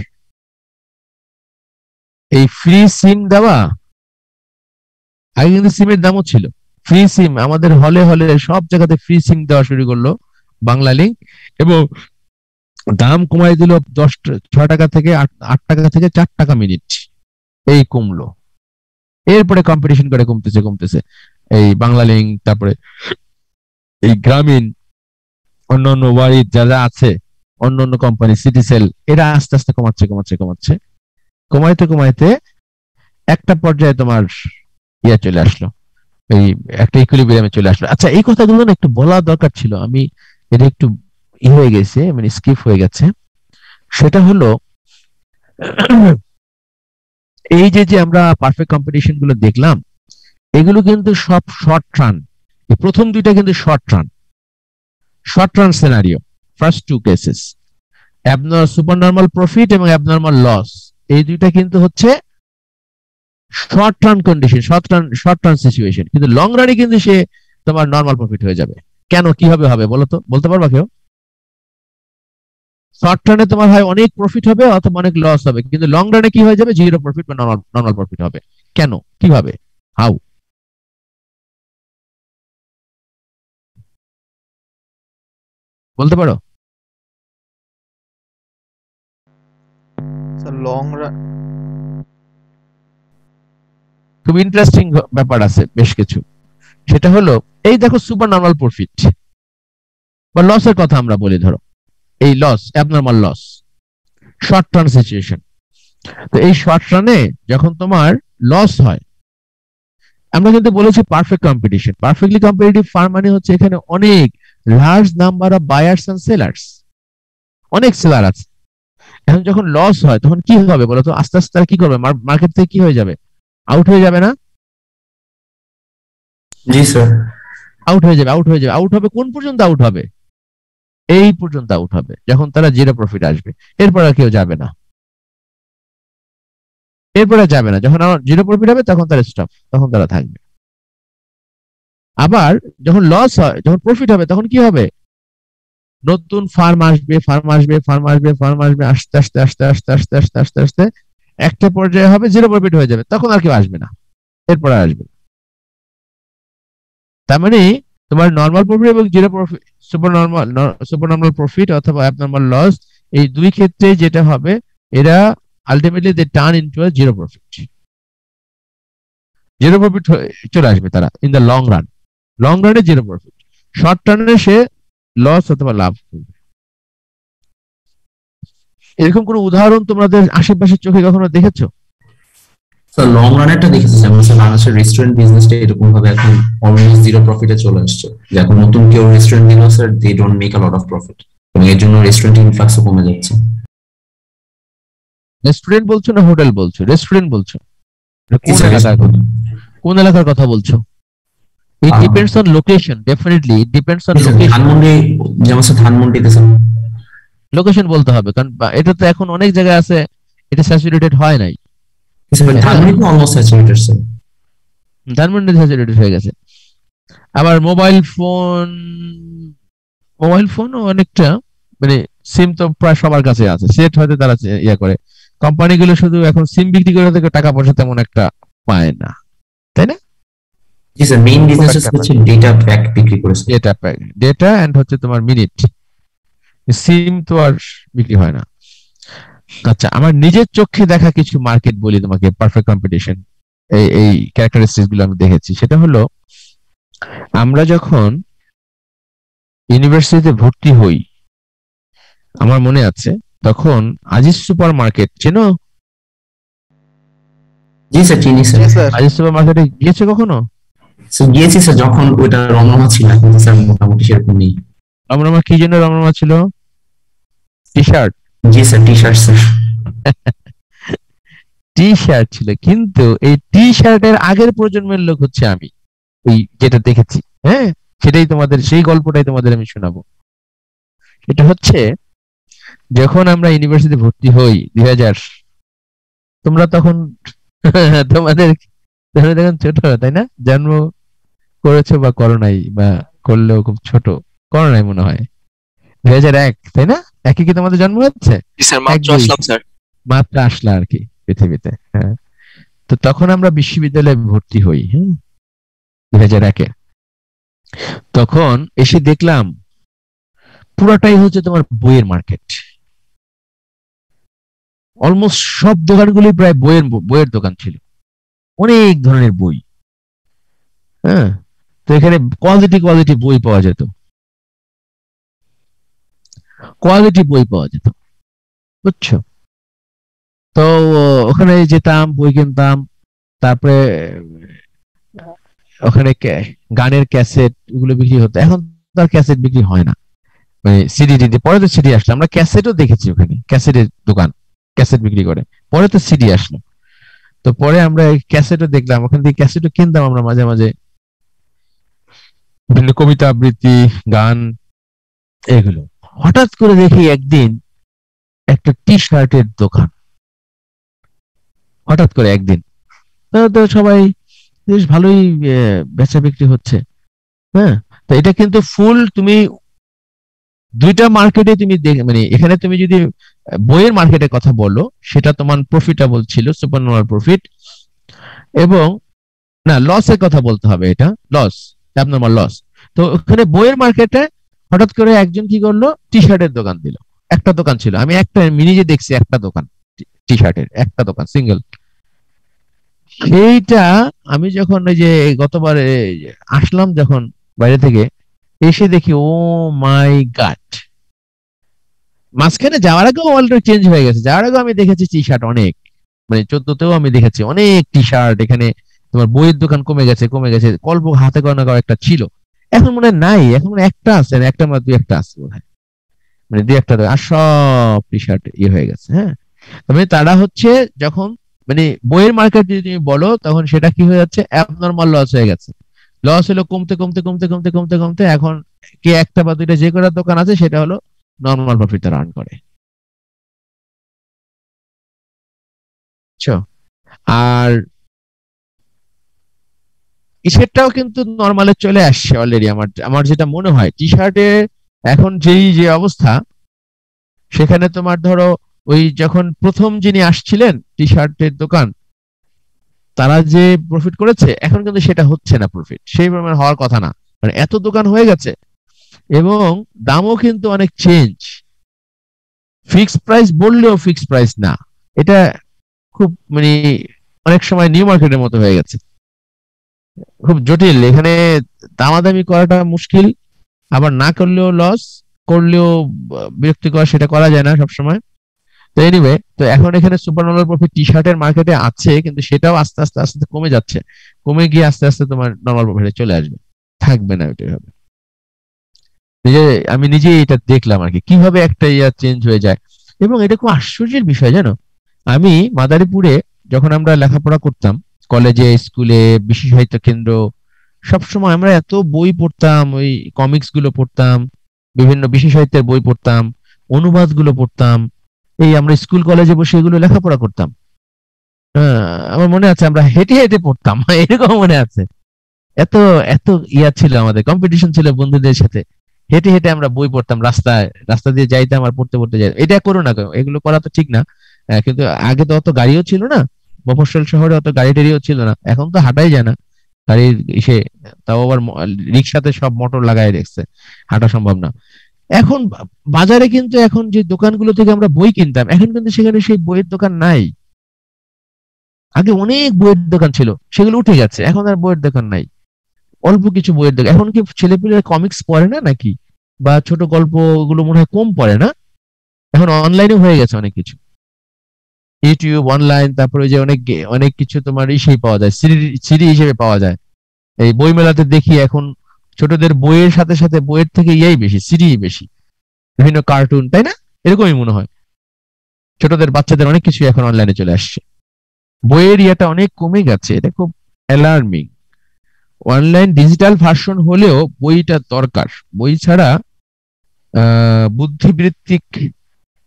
এই ফ্রি সিম দেওয়া, আগে কিন্তু সিমের দামও ছিল। ফ্রি সিম আমাদের হলে হলে সব জায়গাতে ফ্রি সিম দেওয়া শুরু করলো বাংলা লিংক, এবং দাম কমাই দিল 6 টাকা থেকে 8 টাকা থেকে 4 টাকা মিনিট, এই কমলো। এরপরে কম্পিটিশন করে কমতেছে এই বাংলা লিংক, তারপরে এই গ্রামীণ, অন্যান্য ওয়ারিড যারা আছে, অন্যান্য কোম্পানি সিটিসেল, এরা আস্তে আস্তে কমাইতে একটা পর্যায়ে তোমার ইয়া চলে আসলো, এই একটা ইকুইলিব্রিয়ামে চলে আসলো। আচ্ছা, এই কথাগুলো না একটু বলা দরকার ছিল, আমি এটা একটু হয়ে গেছে, মানে স্কিপ হয়ে গেছে। সেটা হলো এই যে আমরা পারফেক্ট কম্পিটিশন গুলো দেখলাম, এগুলো কিন্তু সব শর্ট রান। এই প্রথম দুইটা কিন্তু short run scenario. First two cases, super normal profit এবং অ্যাবনর্মাল লস, এই দুইটা কিন্তু হচ্ছে শর্ট রান কন্ডিশন, শর্ট রান সিচুয়েশন। কিন্তু লং রানে কিন্তু সে তোমার নরমাল প্রফিট হয়ে যাবে। কেন, কিভাবে হবে বলো তো, বলতে পারবা কেউ? শর্ট রানে তোমার হয় অনেক প্রফিট হবে অথবা অনেক লস হবে, কিন্তু লং রানে কি হয়ে যাবে? জিরো প্রফিট বা নরমাল প্রফিট হবে। কেন, কিভাবে, হাউ? বলতে পারো? স্যার লং রান খুব ইন্টারেস্টিং ব্যাপার আছে বেশ কিছু। সেটা হলো, এই দেখো সুপার নরমাল প্রফিট বা লসের কথা আমরা বলি, ধরো এই loss, abnormal loss, short run situation. তো এই শর্ট রানে যখন তোমার লস হয়, আমরা কিন্তু বলেছি perfect competition. Perfectly competitive firm মানে হচ্ছে এখানে অনেক large number of buyers and sellers, অনেক সেলার আছে। এখন যখন লস হয় তখন কি হবে বলতো? আস্তে আস্তে কি করবে? মার্কেট থেকে কি হয়ে যাবে? আউট হয়ে যাবে না? জি স্যার। আউট হবে কোন পর্যন্ত আউট হবে? এই পর্যন্ত আউট হবে, যখন তারা জিরো প্রফিট আসবে। এরপর আর কেউ যাবে না, যখন আমার জিরো প্রফিট হবে তখন তারা স্টপ, তখন তারা থাকবে। আবার যখন লস হয়, যখন প্রফিট হবে তখন কি হবে? নতুন ফার্ম আসবে, আস্তে একটা পর্যায়ে হবে জিরো প্রফিট হয়ে যাবে, তখন আর কেউ আসবে না, এরপর আর আসবে না। তার মানে তোমার নরমাল প্রফিট এবং zero profit, super normal profit অথবা অ্যাবনর্মাল লস, এই দুই ক্ষেত্রে যেটা হবে, এরা ultimately they turn into a zero profit চলে আসবে তারা ইন দ্য লং রানে জিরো প্রফিট, শর্ট রানে সে লস অথবা লাভ করবে। এরকম কোন উদাহরণ তোমাদের আশেপাশের চোখে কখনো দেখেছো? স্যার লং রানেরটা দেখেছি, যেমন স্যার বাংলাদেশের রেস্টুরেন্ট বিজনেসটা এরকম ভাবে এখন অলমোস্ট জিরো প্রফিটে চলে আসছে। যে এখন নতুন কেউ রেস্টুরেন্ট দিল sir, they don't make a lot of profit, এবং এর জন্য রেস্টুরেন্ট ইনফ্লাক্সও কমে যাচ্ছে। রেস্টুরেন্ট বলছো না হোটেল বলছো? রেস্টুরেন্ট বলছো? কোন এলাকার কথা বলছো? It depends on location, definitely it depends on location. Dhanmondi, যেমন স্যার ধানমন্ডিতে স্যার লোকেশন বলতে হবে, কারণ এটা তো এখন অনেক জায়গায় আছে, এটা স্যাচুরেটেড হয় নাই। ধানমন্ডিতে almost saturated sir, Dhanmondi saturated হয়ে গেছে। আবার মোবাইল ফোনও অনেকটা, মানে সিম তো প্রায় সবার কাছে আছে, সেট হয়তো তারা ইয়া করে। কোম্পানিগুলো শুধু এখন সিম বিক্রি করে থেকে টাকা পয়সা তেমন একটা পায় না, তাই না? জি স্যার, মেইন বিজনেস হচ্ছে ডেটা প্যাক বিক্রি করে, ডেটা এন্ড হচ্ছে তোমার মিনিট, সিম তো আর বিক্রি হয় না। আচ্ছা, আমার নিজের চোখে দেখা কিছু মার্কেট বলি তোমাকে, পারফেক্ট কম্পিটিশন, এই ক্যারেক্টারিস্টিক্স গুলো আমি দেখেছি। সেটা হলো, আমরা যখন ইউনিভার্সিটিতে ভর্তি হই, আমার মনে আছে তখন আজিজ সুপার মার্কেট চেনো? জি স্যার, চিনি স্যার। জি স্যার। আজিজ সুপার মার্কেটে গিয়েছো কখনো? স্যার গিয়েছি স্যার, যখন ওটা রমরমা ছিল, এখন তো স্যার মোটামুটি সেরকম নেই। রমরমা কি জন্য রমরমা ছিল? T shirt. জি sir, T shirt sir. T shirt ছিল, কিন্তু এই টি শার্টের আগের প্রজন্মের লোক হচ্ছে আমি, ওই যেটা দেখেছি। হ্যাঁ, সেটাই তোমাদের, সেই গল্পটাই তোমাদের আমি শোনাবো। এটা হচ্ছে যখন আমরা ইউনিভার্সিটি ভর্তি হই 2000, তোমরা তখন তোমাদের তোমরা তখন ছোট, তাই না? জন্ম করেছো বা করো নাই, বা করলেও খুব ছোট, করো নাই মনে হয়। 2001, তাই না? একই কি তোমাদের জন্ম হচ্ছে? জি স্যার, এক মাত্র দুই আসলাম স্যার। মাত্র আসলা আর কি পৃথিবীতে। হ্যাঁ, তো তখন আমরা বিশ্ববিদ্যালয়ে ভর্তি হই, হ্যাঁ, 2001-এ। তখন এসে দেখলাম পুরাটাই হচ্ছে তোমার বইয়ের মার্কেট। অলমোস্ট সব দোকানগুলি প্রায় বইয়ের দোকান ছিল, অনেক ধরনের বই। হ্যাঁ, তো এখানে কোয়ালিটি বই পাওয়া যেত, কোয়ালিটি বই পাওয়া যেত, বুঝছো? তো ওখানে যেতাম, বই কিনতাম। তারপরে ওখানে গানের ক্যাসেট এগুলো বিক্রি হতো। এখন তো আর ক্যাসেট বিক্রি হয় না, মানে সিডি টিডি। পরে তো সিডি আসলো, আমরা ক্যাসেটও দেখেছি ওখানে, ক্যাসেটের দোকান, ক্যাসেট বিক্রি করে। পরে তো সিডি আসলো, তো পরে আমরা এই ক্যাসেটও দেখলাম, ওখান থেকে ক্যাসেটও কিনতাম আমরা মাঝে মাঝে, বিভিন্ন কবিতা আবৃত্তি, গান, এগুলো। হঠাৎ করে দেখি একদিন একটা টি শার্টের দোকান, হঠাৎ করে একদিন। তো সবাই বেশ ভালোই বেচা বিক্রি হচ্ছে। হ্যাঁ, তো এটা কিন্তু ফুল তুমি দুইটা মার্কেটে তুমি মানে এখানে তুমি যদি বইয়ের মার্কেটের কথা বলো, সেটা তোমার প্রফিটেবল ছিল, সুপারনোভার প্রফিট। এবং না, লসের কথা বলতে হবে, এটা লস, অ্যাবনরমাল লস। তো ওখানে বইয়ের মার্কেটে হঠাৎ করে একজন কি করলো, টি শার্টের দোকান দিল। একটা দোকান ছিল, আমি নিজে দেখছি একটা দোকান, টি শার্টের একটা দোকান, সিঙ্গেল। সেইটা আমি যখন ওই যে গতবার আসলাম যখন বাইরে থেকে, এসে দেখি ও মাই গড, মাঝখানে যাওয়ার আগেও অলরেডি চেঞ্জ হয়ে গেছে। যাওয়ার আগেও আমি দেখেছি টি শার্ট অনেক, মানে 14তেও আমি দেখেছি অনেক টি শার্ট। এখানে তোমার বইয়ের দোকান কমে গেছে, কমে গেছে, অল্প হাতে গোনা একটা ছিল, এখন মনে হয় নাই, এখন মনে হয় একটা আছে, একটা মানে দুই একটা আছে মনে হয়, মানে দুই একটা, আর সব টি শার্ট ইয়ে হয়ে গেছে। হ্যাঁ, মানে তারা হচ্ছে যখন, মানে বইয়ের মার্কেট যদি তুমি বলো, তখন সেটা কি হয়ে যাচ্ছে, অ্যাবনরমাল লস হয়ে গেছে। লস হলো কমতে কমতে কমতে কমতে কমতে কমতে এখন কি একটা বা দুইটা যে কটা দোকান আছে, সেটা হলো নর্মাল প্রফিট তারা আর্ন করে। বুঝছো? আর টি শার্টটাও কিন্তু নর্মালে চলে আসছে অলরেডি। আমার আমার যেটা মনে হয়, টি শার্টে এখন যে অবস্থা, সেখানে তোমার ধরো ওই যখন প্রথম যিনি আসছিলেন টি শার্টের দোকান, তারা যে প্রফিট করেছে, এখন কিন্তু সেটা হচ্ছে না, প্রফিট সেই পরিমাণ হওয়ার কথা না, মানে এত দোকান হয়ে গেছে। এবং দামও কিন্তু অনেক চেঞ্জ, ফিক্সড প্রাইস বললেও ফিক্সড প্রাইস না। এটা খুব মানে অনেক সময় নিউ মার্কেটের মতো হয়ে গেছে, খুব জটিল। এখানে দামাদামি করাটা মুশকিল, আবার না করলেও লস, করলেও বিরক্তিকর, সেটা করা যায় না সবসময়। তো এনিওয়ে, তো এখন এখানে সুপার নর্মাল প্রফিট টি শার্টের মার্কেটে আছে, কিন্তু সেটাও আস্তে আস্তে আস্তে কমে যাচ্ছে, কমে গিয়ে আস্তে আস্তে তোমার নর্মাল প্রফিটে চলে আসবে, থাকবে না ওইটাই হবে। আমি নিজে এটা দেখলাম আর কি, কিভাবে একটা ইয়ার চেঞ্জ হয়ে যায়। এবং এটা খুব আশ্চর্যের বিষয়, জানো, আমি মাদারীপুরে যখন আমরা লেখাপড়া করতাম, কলেজে, স্কুলে, বিশ্ব সাহিত্য কেন্দ্র, সবসময় আমরা এত বই পড়তাম, ওই কমিক্স গুলো পড়তাম, বিভিন্ন বিশ্ব সাহিত্যের বই পড়তাম, অনুবাদ গুলো পড়তাম। এই আমরা স্কুল কলেজে বসে এগুলো লেখাপড়া করতাম। হ্যাঁ, আমার মনে আছে আমরা হেঁটে হেঁটে পড়তাম, এরকম মনে আছে। এত এত ইয়া ছিল, আমাদের কম্পিটিশন ছিল বন্ধুদের সাথে, হেঁটে হেঁটে আমরা বই পড়তাম, রাস্তা দিয়ে যাইতাম আর পড়তে পড়তে যাই। এটা করো না, এগুলো করা তো ঠিক না। কিন্তু আগে তো অত গাড়িও ছিল না, মফস্বল শহরে অত গাড়ি টাড়িও ছিল না, এখন তো হাঁটাই যায় না গাড়ির ইসে, তাও আবার রিক্সাতে সব মোটর লাগাই রেখেছে, হাঁটা সম্ভব না। এখন বাজারে কিন্তু এখন যে দোকানগুলো থেকে আমরা বই কিনতাম, এখন কিন্তু সেখানে সেই বইয়ের দোকান নাই। আগে অনেক বইয়ের দোকান ছিল, সেগুলো উঠে গেছে, এখন আর বইয়ের দোকান নাই, অল্প কিছু বইয়ের দোকান। এখন কি ছেলেপিলেরা কমিক্স পড়ে না নাকি? বা ছোট গল্প ওগুলো মনে হয় কম পড়ে না, এখন অনলাইনে হয়ে গেছে অনেক কিছু, ইউটিউব অনলাইন, তারপরে যে অনেক কিছু তোমার ইসেই পাওয়া যায়, সিডি হিসেবে পাওয়া যায়। এই বই মেলাতে দেখি এখন ছোটদের বইয়ের সাথে সাথে বইয়ের থেকে ইয়াই বেশি, সিডি বেশি, বিভিন্ন কার্টুন, তাই না? এরকমই মনে হয় ছোটদের বাচ্চাদের অনেক কিছু এখন অনলাইনে চলে আসছে, বইয়ের ইয়েটা অনেক কমে গেছে, এটা খুব অ্যালার্মিং। অনলাইন ডিজিটাল ভার্সন হলেও বইটা দরকার, বই ছাড়া বুদ্ধিবৃত্তিক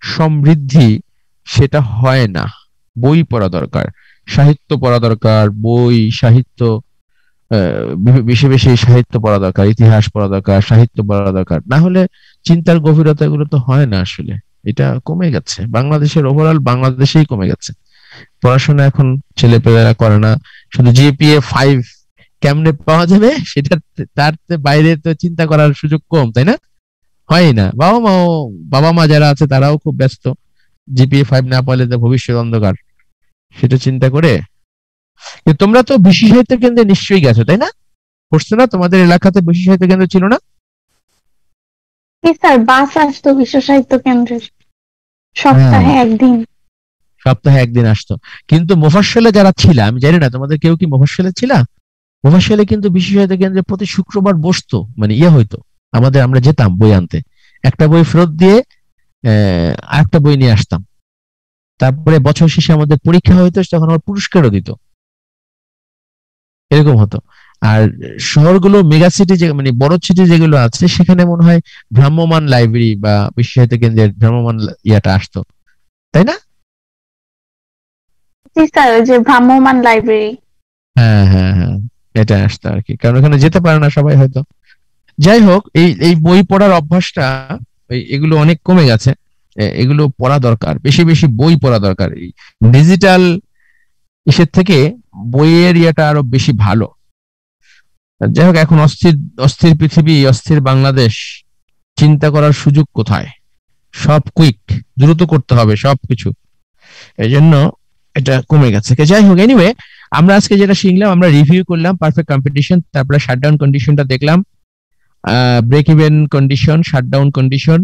সমৃদ্ধি সেটা হয় না, বই পড়া দরকার, সাহিত্য পড়া দরকার, বই সাহিত্য বেশি বেশি সাহিত্য পড়া দরকার, ইতিহাস পড়া দরকার, সাহিত্য পড়া দরকার, না হলে চিন্তার গভীরতা এগুলো তো হয় না আসলে। এটা কমে গেছে বাংলাদেশের, ওভারঅল বাংলাদেশেই কমে গেছে পড়াশোনা, এখন ছেলেপেলেরা করে না, শুধু জিপিএ 5 কেমনে পাওয়া যাবে সেটা, তার বাইরে তো চিন্তা করার সুযোগ কম, তাই না? হয় না, বাবা মা যারা আছে তারাও খুব ব্যস্ত, জিপিএ 5 না পাইলে তো ভবিষ্যৎ অন্ধকার, সেটা চিন্তা করে। কিন্তু তোমরা তো বিশ্ব সাহিত্য কেন্দ্রে নিশ্চয়ই গেছো, তাই না? পড়ছো না? তোমাদের এলাকাতে বিশ্ব সাহিত্য কেন্দ্র ছিল না? স্যার বাস আসতো বিশ্ব সাহিত্য কেন্দ্রের, সপ্তাহে একদিন। সপ্তাহে একদিন আসতো। কিন্তু মোফাশ্বেলে যারা ছিল, আমি জানি না তোমাদের কেউ কি মোফাশ্বেলে ছিল? মোফাশ্বেলে কিন্তু বিশ্ব সাহিত্য কেন্দ্রে প্রতি শুক্রবার বসতো, মানে হইতো আমাদের, আমরা যেতাম বই আনতে, একটা বই ফেরত দিয়ে আরেকটা বই নিয়ে আসতাম, তারপরে বছর শেষে আমাদের পরীক্ষা হইতো, তখন আমার পুরস্কারও দিত, এরকম হতো। আর শহরগুলো মেগা সিটি, যে মানে বড় সিটি যেগুলো আছে, সেখানে মনে হয় ভ্রাম্যমাণ লাইব্রেরি বা বিশ্ব সাহিত্য কেন্দ্রের ভ্রাম্যমাণ ইয়াটা আসতো, তাই না? জি স্যার, যে ভ্রাম্যমাণ লাইব্রেরি। হ্যাঁ হ্যাঁ হ্যাঁ, এটা আসতো আর কি, কারণ ওখানে যেতে পারে না সবাই হয়তো। যাই হোক, এই বই পড়ার অভ্যাসটা এগুলো অনেক কমে গেছে, এগুলো পড়া দরকার, বেশি বেশি বই পড়া দরকার। এই ডিজিটাল ইসের থেকে বইয়ের ইয়েটা আরো বেশি ভালো। যাই হোক, এখন অস্থির অস্থির পৃথিবী, অস্থির বাংলাদেশ, চিন্তা করার সুযোগ কোথায়? সব কুইক, দ্রুত করতে হবে সবকিছু, এই জন্য এটা কমে গেছে। যাই হোক, এনিওয়ে, আমরা আজকে যেটা শিখলাম, আমরা রিভিউ করলাম পারফেক্ট কম্পিটিশন, তারপরে শাটডাউন কন্ডিশনটা দেখলাম, break even condition, shutdown condition,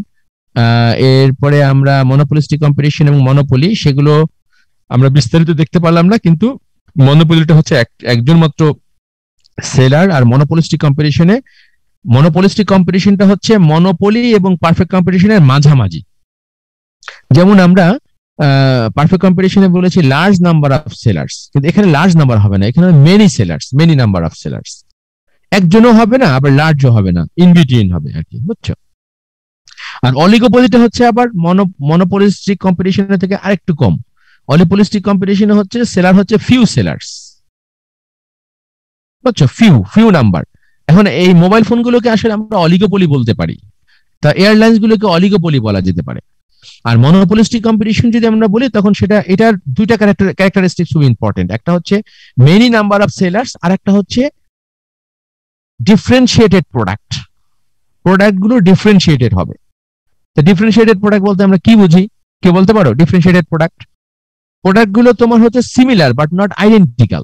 এরপরে আমরা মনোপলিস্টিক কম্পিটিশন এবং মনোপলি, সেগুলো আমরা বিস্তারিত দেখতে পারলাম না, কিন্তু মনোপলিটা হচ্ছে একজন মাত্র সেলার, আর মনোপলিস্টিক কম্পিটিশনটা হচ্ছে মনোপলি এবং পারফেক্ট কম্পিটিশনের মাঝামাঝি। যেমন আমরা পারফেক্ট কম্পিটিশনে বলেছি লার্জ নাম্বার অফ সেলার্স, কিন্তু এখানে লার্জ নাম্বার হবে না, এখানে many sellers, many number of sellers, একজনও হবে না আবার লার্জও হবে না, ইন বিটুইন হবে আর কি, বুঝছো? আর অলিগোপলিটা হচ্ছে আবার মনোপলিস্টিক কম্পিটিশনের থেকে আরেকটু কম। অলিপলিস্টিক কম্পিটিশনে হচ্ছে সেলার হচ্ছে ফিউ সেলার্স, বুঝছো? Few number. এখন এই মোবাইল ফোনগুলোকে আসলে আমরা অলিগোপলি বলতে পারি, তা এয়ারলাইন্স গুলোকে অলিগোপলি বলা যেতে পারে। আর মনোপলিস্টিক কম্পিটিশন যদি আমরা বলি, তখন এটার দুইটা ক্যারেক্টারিস্টিক্স খুব ইম্পর্টেন্ট, একটা হচ্ছে মেনি নাম্বার অফ সেলার্স, আর একটা হচ্ছে ডিফারেন্সিয়েটেড প্রোডাক্ট গুলো ডিফারেন্সিয়েটেড হবে। তো ডিফারেন্সিয়েটেড প্রোডাক্ট বলতে আমরা কি বুঝি, কে বলতে পারো? ডিফারেন্সিয়েটেড প্রোডাক্ট গুলো তোমার হচ্ছে সিমিলার বাট নট আইডেন্টিক্যাল,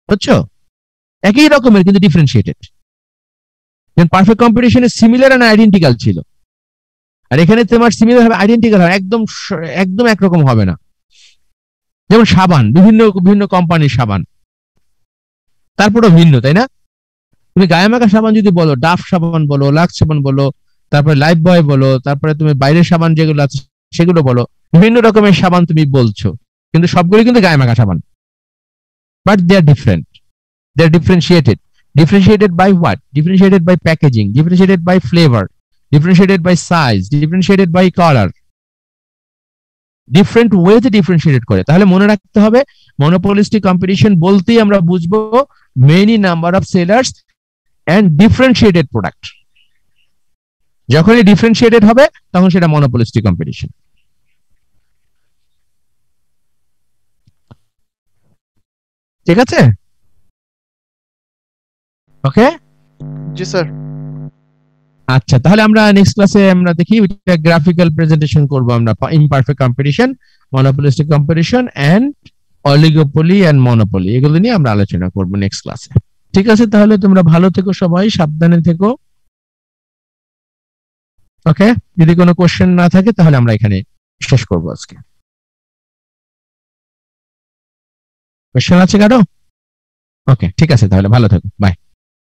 বুঝছো? একই রকমের কিন্তু ডিফারেন্সিয়েটেড। পারফেক্ট কম্পিটিশনে সিমিলার এন্ড আইডেন্টিক্যাল ছিল, আর এখানে তোমার সিমিলার হবে, আইডেন্টিক্যাল হবে, একদম একরকম হবে না। যেমন সাবান, বিভিন্ন কোম্পানির সাবান, তারপরেও ভিন্ন, তাই না? তুমি গায়ে মাখা সাবান যদি বলো, ডাফ সাবান বলো, লাক্স সাবান বলো, তারপরে লাইফ বয় বলো, তারপরে তুমি বাইরের সাবান যেগুলো আছে সেগুলো বলো, বিভিন্ন রকমের সাবান তুমি বলছো, কিন্তু সবগুলো কিন্তু গায়ে মাখা সাবান, but they are different, they are differentiated. Differentiated by what? Differentiated by packaging, differentiated by flavor, differentiated by size, differentiated by color, different ওয়েতে ডিফারেন্সিয়েটেড করে। তাহলে মনে রাখতে হবে, মনোপলিস্টিক কম্পিটিশন বলতেই আমরা বুঝবো many number of sellers and differentiated product. যখনই ডিফারেন্সিয়েটেড হবে তখন সেটা মনোপলিস্টিক কম্পিটিশন। ঠিক আছে? ওকে, জি স্যার। আচ্ছা, তাহলে আমরা নেক্সট ক্লাসে আমরা দেখি গ্রাফিক্যাল প্রেজেন্টেশন করব আমরা, imperfect competition, monopolistic competition and oligopoly and monopoly, এগুলো নিয়ে আমরা আলোচনা করব নেক্সট ক্লাসে। ঠিক ঠিক আছে, তাহলে তোমরা ভালো থেকো, সবাই সাবধানে থেকো। ওকে, যদি কোনো কোশ্চেন না থাকে তাহলে আমরা এখানে শেষ করবো আজকে। কোশ্চেন আছে কারো? ওকে, ঠিক আছে, তাহলে ভালো থেকো, বাই।